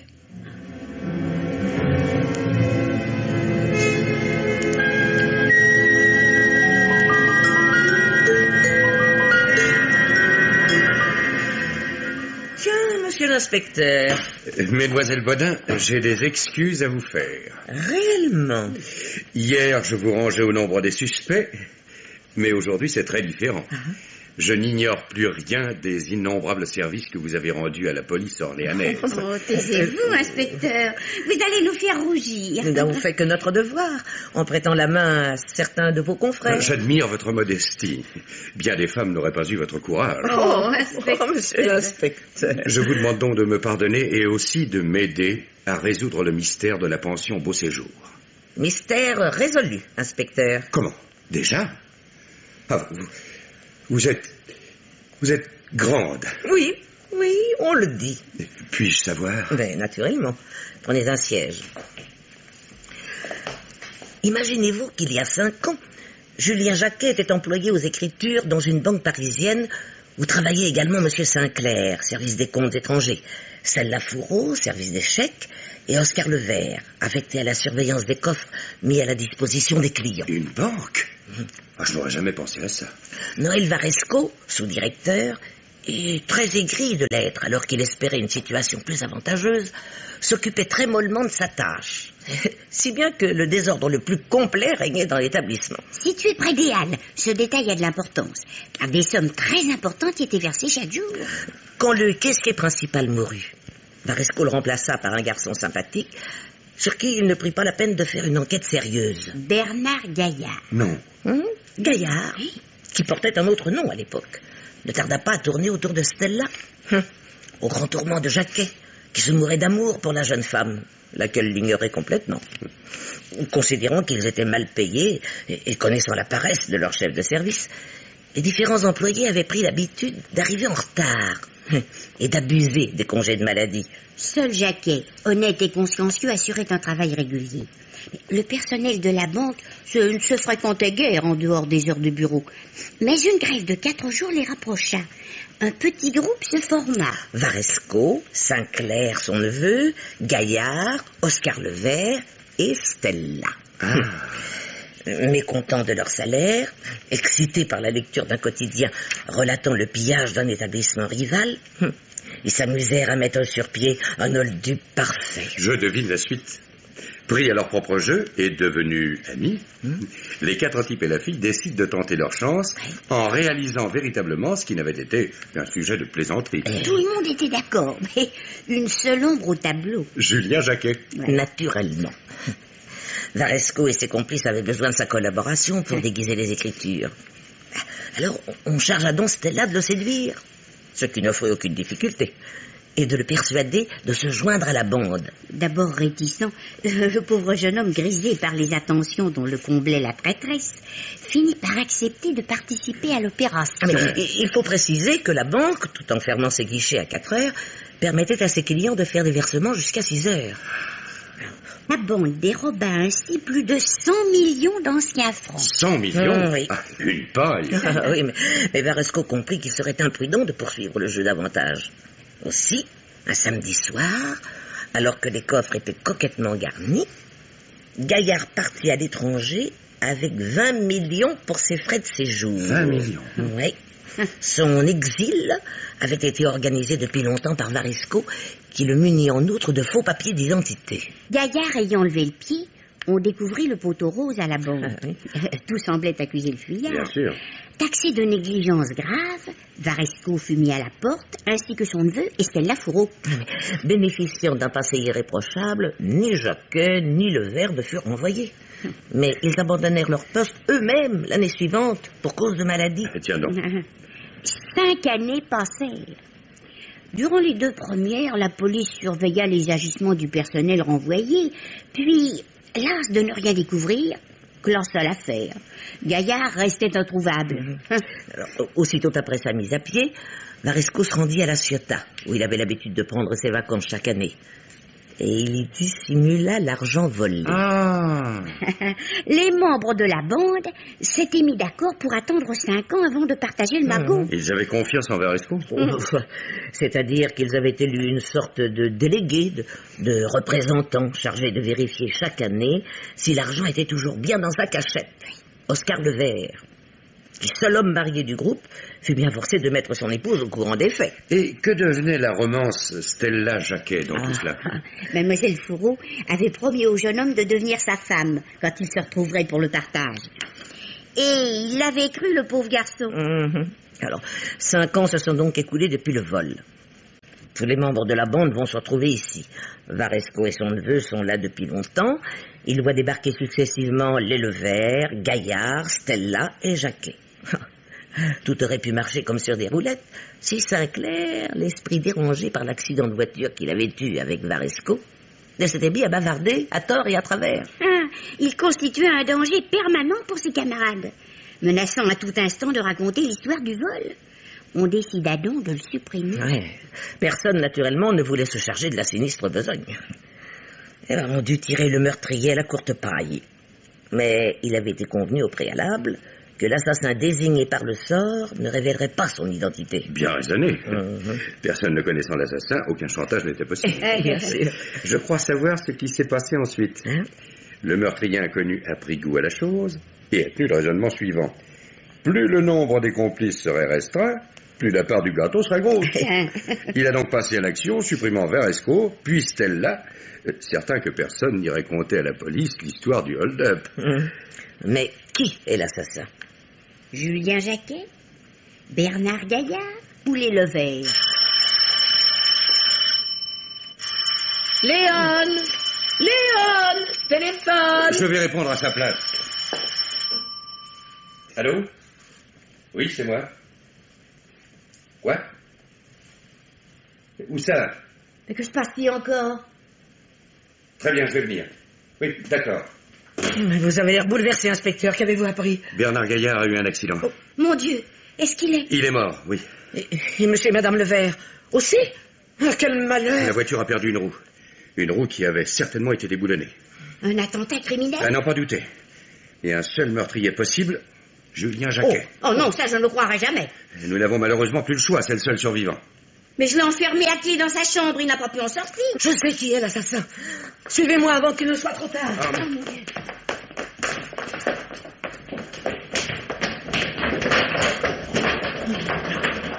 Tiens, monsieur l'inspecteur. Mesdemoiselles Bodin, j'ai des excuses à vous faire. Réellement? Hier, je vous rangeais au nombre des suspects, mais aujourd'hui, c'est très différent. Je n'ignore plus rien des innombrables services que vous avez rendus à la police orléanaise. Oh, taisez-vous, inspecteur. Vous allez nous faire rougir. Nous n'avons fait que notre devoir, en prêtant la main à certains de vos confrères. J'admire votre modestie. Bien des femmes n'auraient pas eu votre courage. Monsieur l'inspecteur. Je vous demande donc de me pardonner et aussi de m'aider à résoudre le mystère de la pension Beau Séjour. Mystère résolu, inspecteur. Comment? Déjà? Vous êtes grande. Oui, on le dit. Puis-je savoir? Ben, naturellement. Prenez un siège. Imaginez-vous qu'il y a 5 ans, Julien Jacquet était employé aux écritures dans une banque parisienne où travaillait également monsieur Sinclair, service des comptes étrangers, Stella Fourreau, service des chèques, et Oscar Levert, affecté à la surveillance des coffres mis à la disposition des clients. Une banque? Je n'aurais jamais pensé à ça. Noël Varesco, sous-directeur, et très aigri de l'être alors qu'il espérait une situation plus avantageuse, s'occupait très mollement de sa tâche. Si bien que le désordre le plus complet régnait dans l'établissement. Situé près des Halles, ce détail a de l'importance, car des sommes très importantes y étaient versées chaque jour. Quand le caissier principal mourut, Varesco le remplaça par un garçon sympathique, sur qui il ne prit pas la peine de faire une enquête sérieuse. Bernard Gaillard. Non. Gaillard, qui portait un autre nom à l'époque, ne tarda pas à tourner autour de Stella, au grand tourment de Jacquet, qui se mourait d'amour pour la jeune femme, laquelle l'ignorait complètement, considérant qu'ils étaient mal payés et connaissant la paresse de leur chef de service. Les différents employés avaient pris l'habitude d'arriver en retard et d'abuser des congés de maladie. Seul Jacquet, honnête et consciencieux, assurait un travail régulier. Le personnel de la banque ne se fréquentait guère en dehors des heures de bureau. Mais une grève de 4 jours les rapprocha. Un petit groupe se forma. Varesco, Sinclair, son neveu, Gaillard, Oscar Levert et Stella. Mécontents de leur salaire, excités par la lecture d'un quotidien relatant le pillage d'un établissement rival, ils s'amusèrent à mettre sur pied un holdup parfait. Je devine la suite. Pris à leur propre jeu et devenus amis, les 4 types et la fille décident de tenter leur chance en réalisant véritablement ce qui n'avait été qu'un sujet de plaisanterie. Tout le monde était d'accord, mais une seule ombre au tableau. Julien Jacquet. Naturellement. Varesco et ses complices avaient besoin de sa collaboration pour déguiser les écritures. Alors, on chargea donc Stella de le séduire, ce qui n'offrait aucune difficulté, et de le persuader de se joindre à la bande. D'abord réticent, le pauvre jeune homme, grisé par les attentions dont le comblait la traîtresse, finit par accepter de participer à l'opération. Mais il faut préciser que la banque, tout en fermant ses guichets à 4 heures, permettait à ses clients de faire des versements jusqu'à 6 heures. La banque déroba ainsi plus de 100 millions d'anciens francs. 100 millions? Oui. Une paille. Oui, mais Varesco comprit qu'il serait imprudent de poursuivre le jeu davantage. Aussi, un samedi soir, alors que les coffres étaient coquettement garnis, Gaillard partit à l'étranger avec 20 millions pour ses frais de séjour. 20 millions? Oui. Son exil avait été organisé depuis longtemps par Varesco, qui le munit en outre de faux papiers d'identité. Gaillard ayant levé le pied, on découvrit le poteau rose à la bande. Tout semblait accuser le fuyard. Bien sûr. Taxé de négligence grave, Varesco fut mis à la porte, ainsi que son neveu et Stella Fourreau. Bénéficiant d'un passé irréprochable, ni Jacquet ni Levert ne furent renvoyés. Mais ils abandonnèrent leur poste eux-mêmes l'année suivante pour cause de maladie. Tiens donc. 5 années passèrent. Durant les 2 premières, la police surveilla les agissements du personnel renvoyé, puis, las de ne rien découvrir, clança l'affaire. Gaillard restait introuvable. Alors, aussitôt après sa mise à pied, Varesco se rendit à la Ciotat, où il avait l'habitude de prendre ses vacances chaque année. Et il y dissimula l'argent volé. Les membres de la bande s'étaient mis d'accord pour attendre 5 ans avant de partager le magot. Ils avaient confiance en Varesco. C'est-à-dire qu'ils avaient élu une sorte de délégué, de représentant chargé de vérifier chaque année si l'argent était toujours bien dans sa cachette. Oscar Levert, qui seul homme marié du groupe, fut bien forcé de mettre son épouse au courant des faits. Et que devenait la romance Stella-Jacquet dans tout cela? Mademoiselle Fourreau avait promis au jeune homme de devenir sa femme quand il se retrouverait pour le partage. Et il avait cru, le pauvre garçon. Alors, 5 ans se sont donc écoulés depuis le vol. Tous les membres de la bande vont se retrouver ici. Varesco et son neveu sont là depuis longtemps. Ils voient débarquer successivement les Levert, Gaillard, Stella et Jacquet. Tout aurait pu marcher comme sur des roulettes si Sinclair, l'esprit dérangé par l'accident de voiture qu'il avait eu avec Varesco, ne s'était mis à bavarder à tort et à travers. Il constituait un danger permanent pour ses camarades, menaçant à tout instant de raconter l'histoire du vol. On décida donc de le supprimer. Personne, naturellement, ne voulait se charger de la sinistre besogne. Alors, on dut tirer le meurtrier à la courte paille. Mais il avait été convenu au préalable que l'assassin désigné par le sort ne révélerait pas son identité. Bien raisonné. Personne ne connaissant l'assassin, aucun chantage n'était possible. Bien sûr. Je crois savoir ce qui s'est passé ensuite. Le meurtrier inconnu a pris goût à la chose et a tenu le raisonnement suivant. Plus le nombre des complices serait restreint, plus la part du gâteau serait grosse. Il a donc passé à l'action, supprimant Varesco, puis Stella, certain que personne n'irait conter à la police l'histoire du hold-up. Mais qui est l'assassin? Julien Jacquet, Bernard Gaillard ou les Levert? Léon, téléphone. Je vais répondre à sa place. Allô? Oui, c'est moi. Quoi? Où ça? Mais que se passe-t-il encore? Très bien, je vais venir. Oui, d'accord. Vous avez l'air bouleversé, inspecteur. Qu'avez-vous appris? Bernard Gaillard a eu un accident. Oh, mon Dieu, est-ce qu'il est... Il est mort, oui. Et monsieur et madame Levert aussi? Quel malheur! La voiture a perdu une roue. Une roue qui avait certainement été déboulonnée. Un attentat criminel? À n'en pas douter. Et un seul meurtrier possible, Julien Jacquet. Oh non, ça je ne le croirai jamais. Nous n'avons malheureusement plus le choix, c'est le seul survivant. Mais je l'ai enfermé à clé dans sa chambre, il n'a pas pu en sortir. Je sais qui est l'assassin. Suivez-moi avant qu'il ne soit trop tard. Mon Dieu.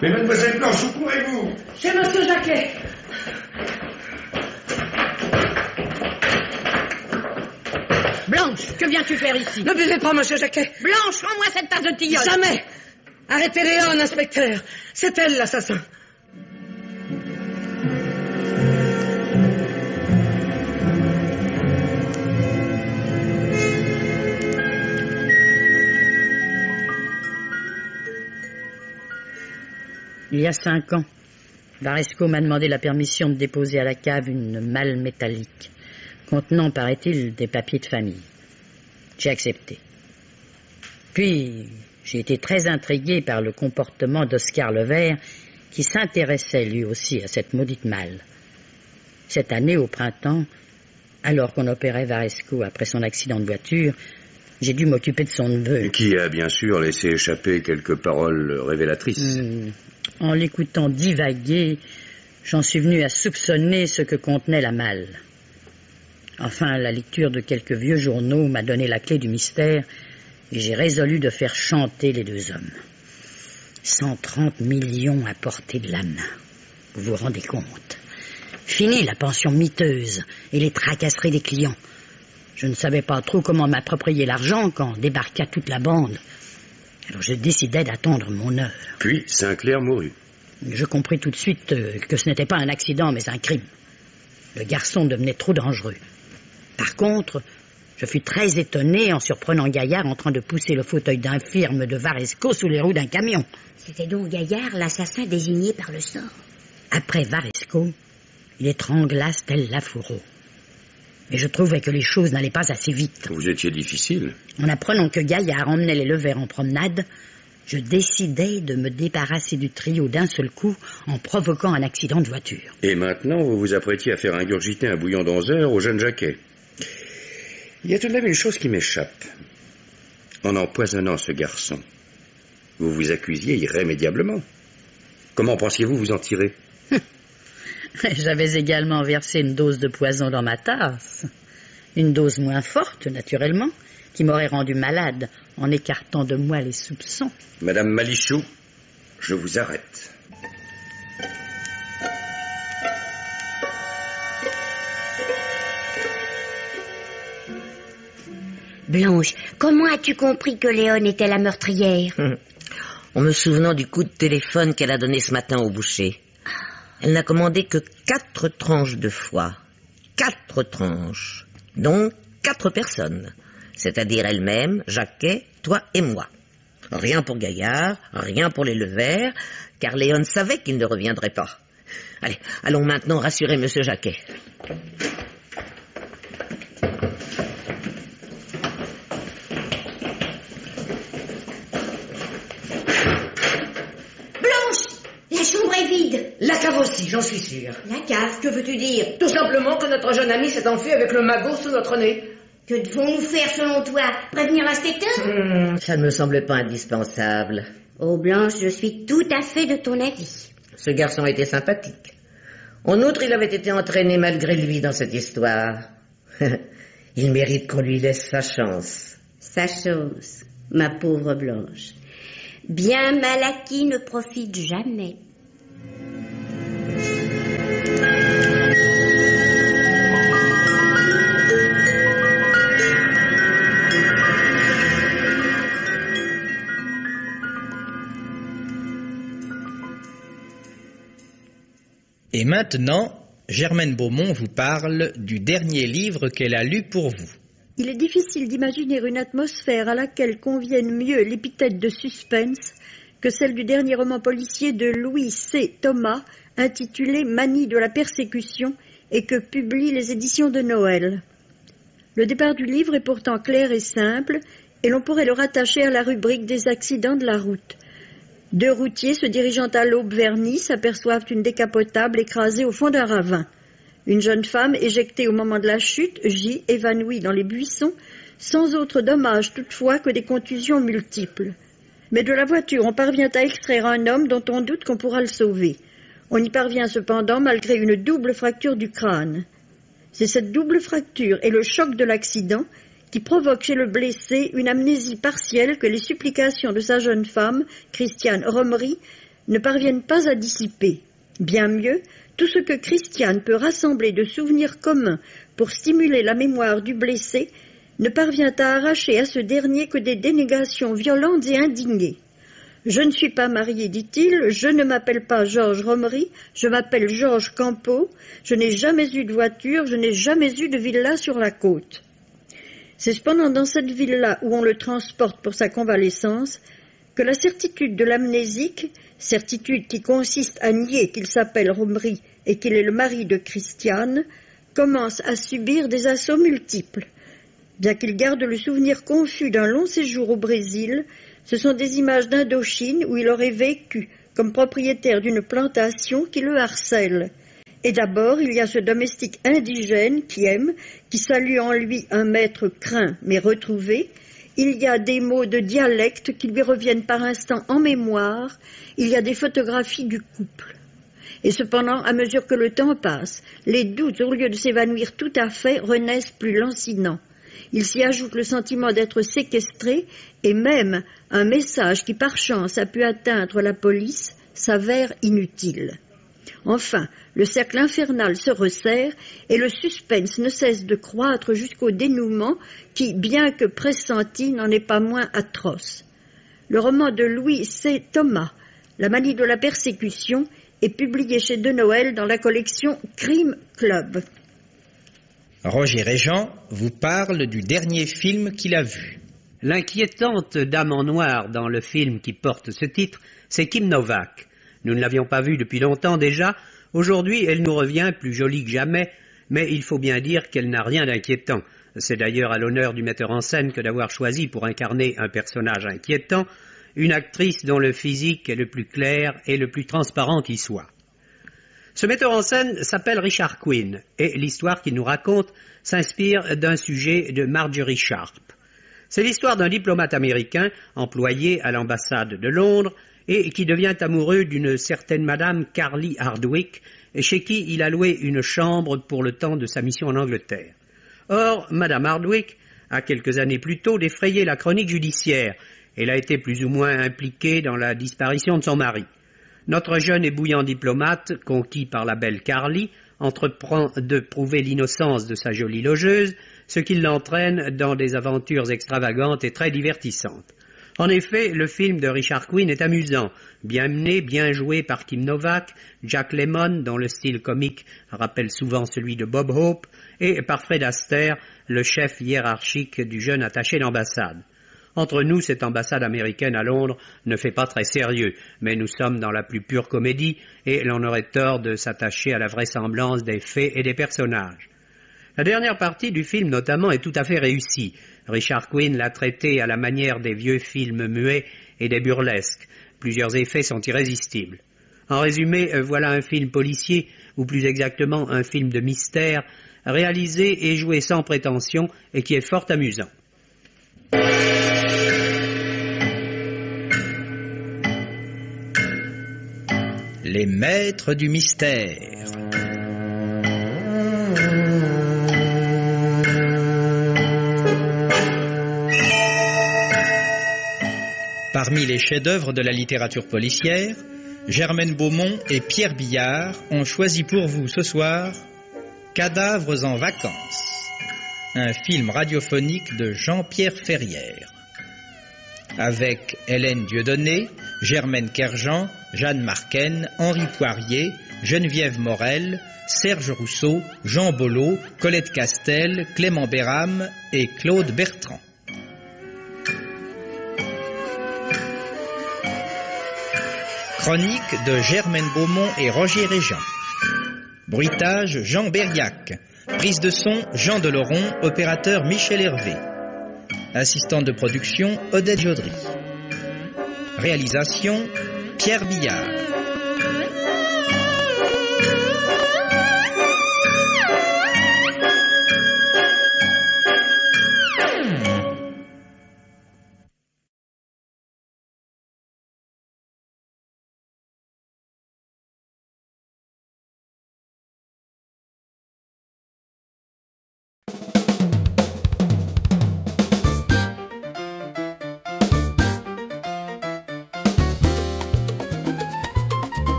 Mais mademoiselle Blanche, où courez-vous? C'est monsieur Jacquet. Blanche, que viens-tu faire ici? Ne buvez pas, monsieur Jacquet. Blanche, rends-moi cette tasse de tilleul. Jamais. Arrêtez Léon, inspecteur. C'est elle, l'assassin. Il y a 5 ans, Varesco m'a demandé la permission de déposer à la cave une malle métallique, contenant, paraît-il, des papiers de famille. J'ai accepté. Puis, j'ai été très intrigué par le comportement d'Oscar Levert, qui s'intéressait lui aussi à cette maudite malle. Cette année, au printemps, alors qu'on opérait Varesco après son accident de voiture, j'ai dû m'occuper de son neveu. Qui a bien sûr laissé échapper quelques paroles révélatrices. En l'écoutant divaguer, j'en suis venu à soupçonner ce que contenait la malle. Enfin, la lecture de quelques vieux journaux m'a donné la clé du mystère et j'ai résolu de faire chanter les 2 hommes. 130 millions à portée de la main. Vous vous rendez compte? Fini la pension miteuse et les tracasseries des clients. Je ne savais pas trop comment m'approprier l'argent quand débarqua toute la bande. Alors je décidai d'attendre mon heure. Puis Sinclair mourut. Je compris tout de suite que ce n'était pas un accident, mais un crime. Le garçon devenait trop dangereux. Par contre, je fus très étonné en surprenant Gaillard en train de pousser le fauteuil d'infirme de Varesco sous les roues d'un camion. C'était donc Gaillard, l'assassin désigné par le sort. Après Varesco, il étrangla Stella Fourreau. Mais je trouvais que les choses n'allaient pas assez vite. Vous étiez difficile. En apprenant que Gaillard emmenait les Levers en promenade, je décidai de me débarrasser du trio d'un seul coup en provoquant un accident de voiture. Et maintenant, vous vous apprêtiez à faire ingurgiter un bouillon d'11 heures au jeune Jacquet. Il y a tout de même une chose qui m'échappe. En empoisonnant ce garçon, vous vous accusiez irrémédiablement. Comment pensiez-vous vous en tirer? J'avais également versé une dose de poison dans ma tasse. Une dose moins forte, naturellement, qui m'aurait rendu malade en écartant de moi les soupçons. Madame Malichou, je vous arrête. Blanche, comment as-tu compris que Léon était la meurtrière? En me souvenant du coup de téléphone qu'elle a donné ce matin au boucher. Elle n'a commandé que 4 tranches de foie. 4 tranches. Donc 4 personnes. C'est-à-dire elle-même, Jacquet, toi et moi. Rien pour Gaillard, rien pour les Levers, car Léon savait qu'il ne reviendrait pas. Allez, allons maintenant rassurer Monsieur Jacquet. La chambre est vide. La cave aussi, j'en suis sûr. La cave, que veux-tu dire? Tout simplement que notre jeune ami s'est enfui avec le magot sous notre nez. Que devons-nous faire selon toi? Prévenir l'inspecteur? Ça ne me semble pas indispensable. Oh Blanche, je suis tout à fait de ton avis. Ce garçon était sympathique. En outre, il avait été entraîné malgré lui dans cette histoire. Il mérite qu'on lui laisse sa chance. Sa chance, ma pauvre Blanche. Bien mal acquis ne profite jamais. Et maintenant, Germaine Beaumont vous parle du dernier livre qu'elle a lu pour vous. Il est difficile d'imaginer une atmosphère à laquelle convienne mieux l'épithète de suspense que celle du dernier roman policier de Louis C. Thomas, intitulé Manie de la persécution, et que publient les éditions de Noël. Le départ du livre est pourtant clair et simple, et l'on pourrait le rattacher à la rubrique des accidents de la route. 2 routiers se dirigeant à l'aube vers Nice aperçoivent une décapotable écrasée au fond d'un ravin. Une jeune femme éjectée au moment de la chute gît évanouie dans les buissons, sans autre dommage toutefois que des contusions multiples. Mais de la voiture, on parvient à extraire un homme dont on doute qu'on pourra le sauver. On y parvient cependant malgré une double fracture du crâne. C'est cette double fracture et le choc de l'accident qui provoque chez le blessé une amnésie partielle que les supplications de sa jeune femme, Christiane Romery, ne parviennent pas à dissiper. Bien mieux, tout ce que Christiane peut rassembler de souvenirs communs pour stimuler la mémoire du blessé ne parvient à arracher à ce dernier que des dénégations violentes et indignées. « Je ne suis pas marié, dit-il, je ne m'appelle pas Georges Romery, je m'appelle Georges Campeau, je n'ai jamais eu de voiture, je n'ai jamais eu de villa sur la côte. » C'est cependant dans cette villa où on le transporte pour sa convalescence que la certitude de l'amnésique, certitude qui consiste à nier qu'il s'appelle Romery et qu'il est le mari de Christiane, commence à subir des assauts multiples. Bien qu'il garde le souvenir confus d'un long séjour au Brésil, ce sont des images d'Indochine où il aurait vécu comme propriétaire d'une plantation qui le harcèle. Et d'abord, il y a ce domestique indigène qui aime, qui salue en lui un maître craint mais retrouvé. Il y a des mots de dialecte qui lui reviennent par instants en mémoire. Il y a des photographies du couple. Et cependant, à mesure que le temps passe, les doutes, au lieu de s'évanouir tout à fait, renaissent plus lancinants. Il s'y ajoute le sentiment d'être séquestré et même un message qui par chance a pu atteindre la police s'avère inutile. Enfin, le cercle infernal se resserre et le suspense ne cesse de croître jusqu'au dénouement qui, bien que pressenti, n'en est pas moins atroce. Le roman de Louis C. Thomas, La manie de la persécution, est publié chez De Noël dans la collection Crime Club. Roger Régent vous parle du dernier film qu'il a vu. L'inquiétante dame en noir dans le film qui porte ce titre, c'est Kim Novak. Nous ne l'avions pas vue depuis longtemps déjà. Aujourd'hui, elle nous revient plus jolie que jamais, mais il faut bien dire qu'elle n'a rien d'inquiétant. C'est d'ailleurs à l'honneur du metteur en scène que d'avoir choisi pour incarner un personnage inquiétant une actrice dont le physique est le plus clair et le plus transparent qui soit. Ce metteur en scène s'appelle Richard Quinn, et l'histoire qu'il nous raconte s'inspire d'un sujet de Marjorie Sharp. C'est l'histoire d'un diplomate américain employé à l'ambassade de Londres et qui devient amoureux d'une certaine madame Carly Hardwick, chez qui il a loué une chambre pour le temps de sa mission en Angleterre. Or, madame Hardwick a quelques années plus tôt défrayé la chronique judiciaire. Elle a été plus ou moins impliquée dans la disparition de son mari. Notre jeune et bouillant diplomate, conquis par la belle Carly, entreprend de prouver l'innocence de sa jolie logeuse, ce qui l'entraîne dans des aventures extravagantes et très divertissantes. En effet, le film de Richard Quinn est amusant, bien mené, bien joué par Kim Novak, Jack Lemmon, dont le style comique rappelle souvent celui de Bob Hope, et par Fred Astaire, le chef hiérarchique du jeune attaché d'ambassade. Entre nous, cette ambassade américaine à Londres ne fait pas très sérieux, mais nous sommes dans la plus pure comédie et l'on aurait tort de s'attacher à la vraisemblance des faits et des personnages. La dernière partie du film, notamment, est tout à fait réussie. Richard Quinn l'a traité à la manière des vieux films muets et des burlesques. Plusieurs effets sont irrésistibles. En résumé, voilà un film policier, ou plus exactement un film de mystère, réalisé et joué sans prétention et qui est fort amusant. Les maîtres du mystère. Parmi les chefs-d'œuvre de la littérature policière, Germaine Beaumont et Pierre Billard ont choisi pour vous ce soir Cadavres en vacances, un film radiophonique de Jean-Pierre Ferrière, avec Hélène Dieudonné, Germaine Kerjean, Jeanne Marquen, Henri Poirier, Geneviève Morel, Serge Rousseau, Jean Bollot, Colette Castel, Clément Béram et Claude Bertrand. Chronique de Germaine Beaumont et Roger Régent. Bruitage Jean Berriac. Prise de son Jean Deloron, opérateur Michel Hervé. Assistant de production Odette Jaudry. Réalisation Pierre Billard.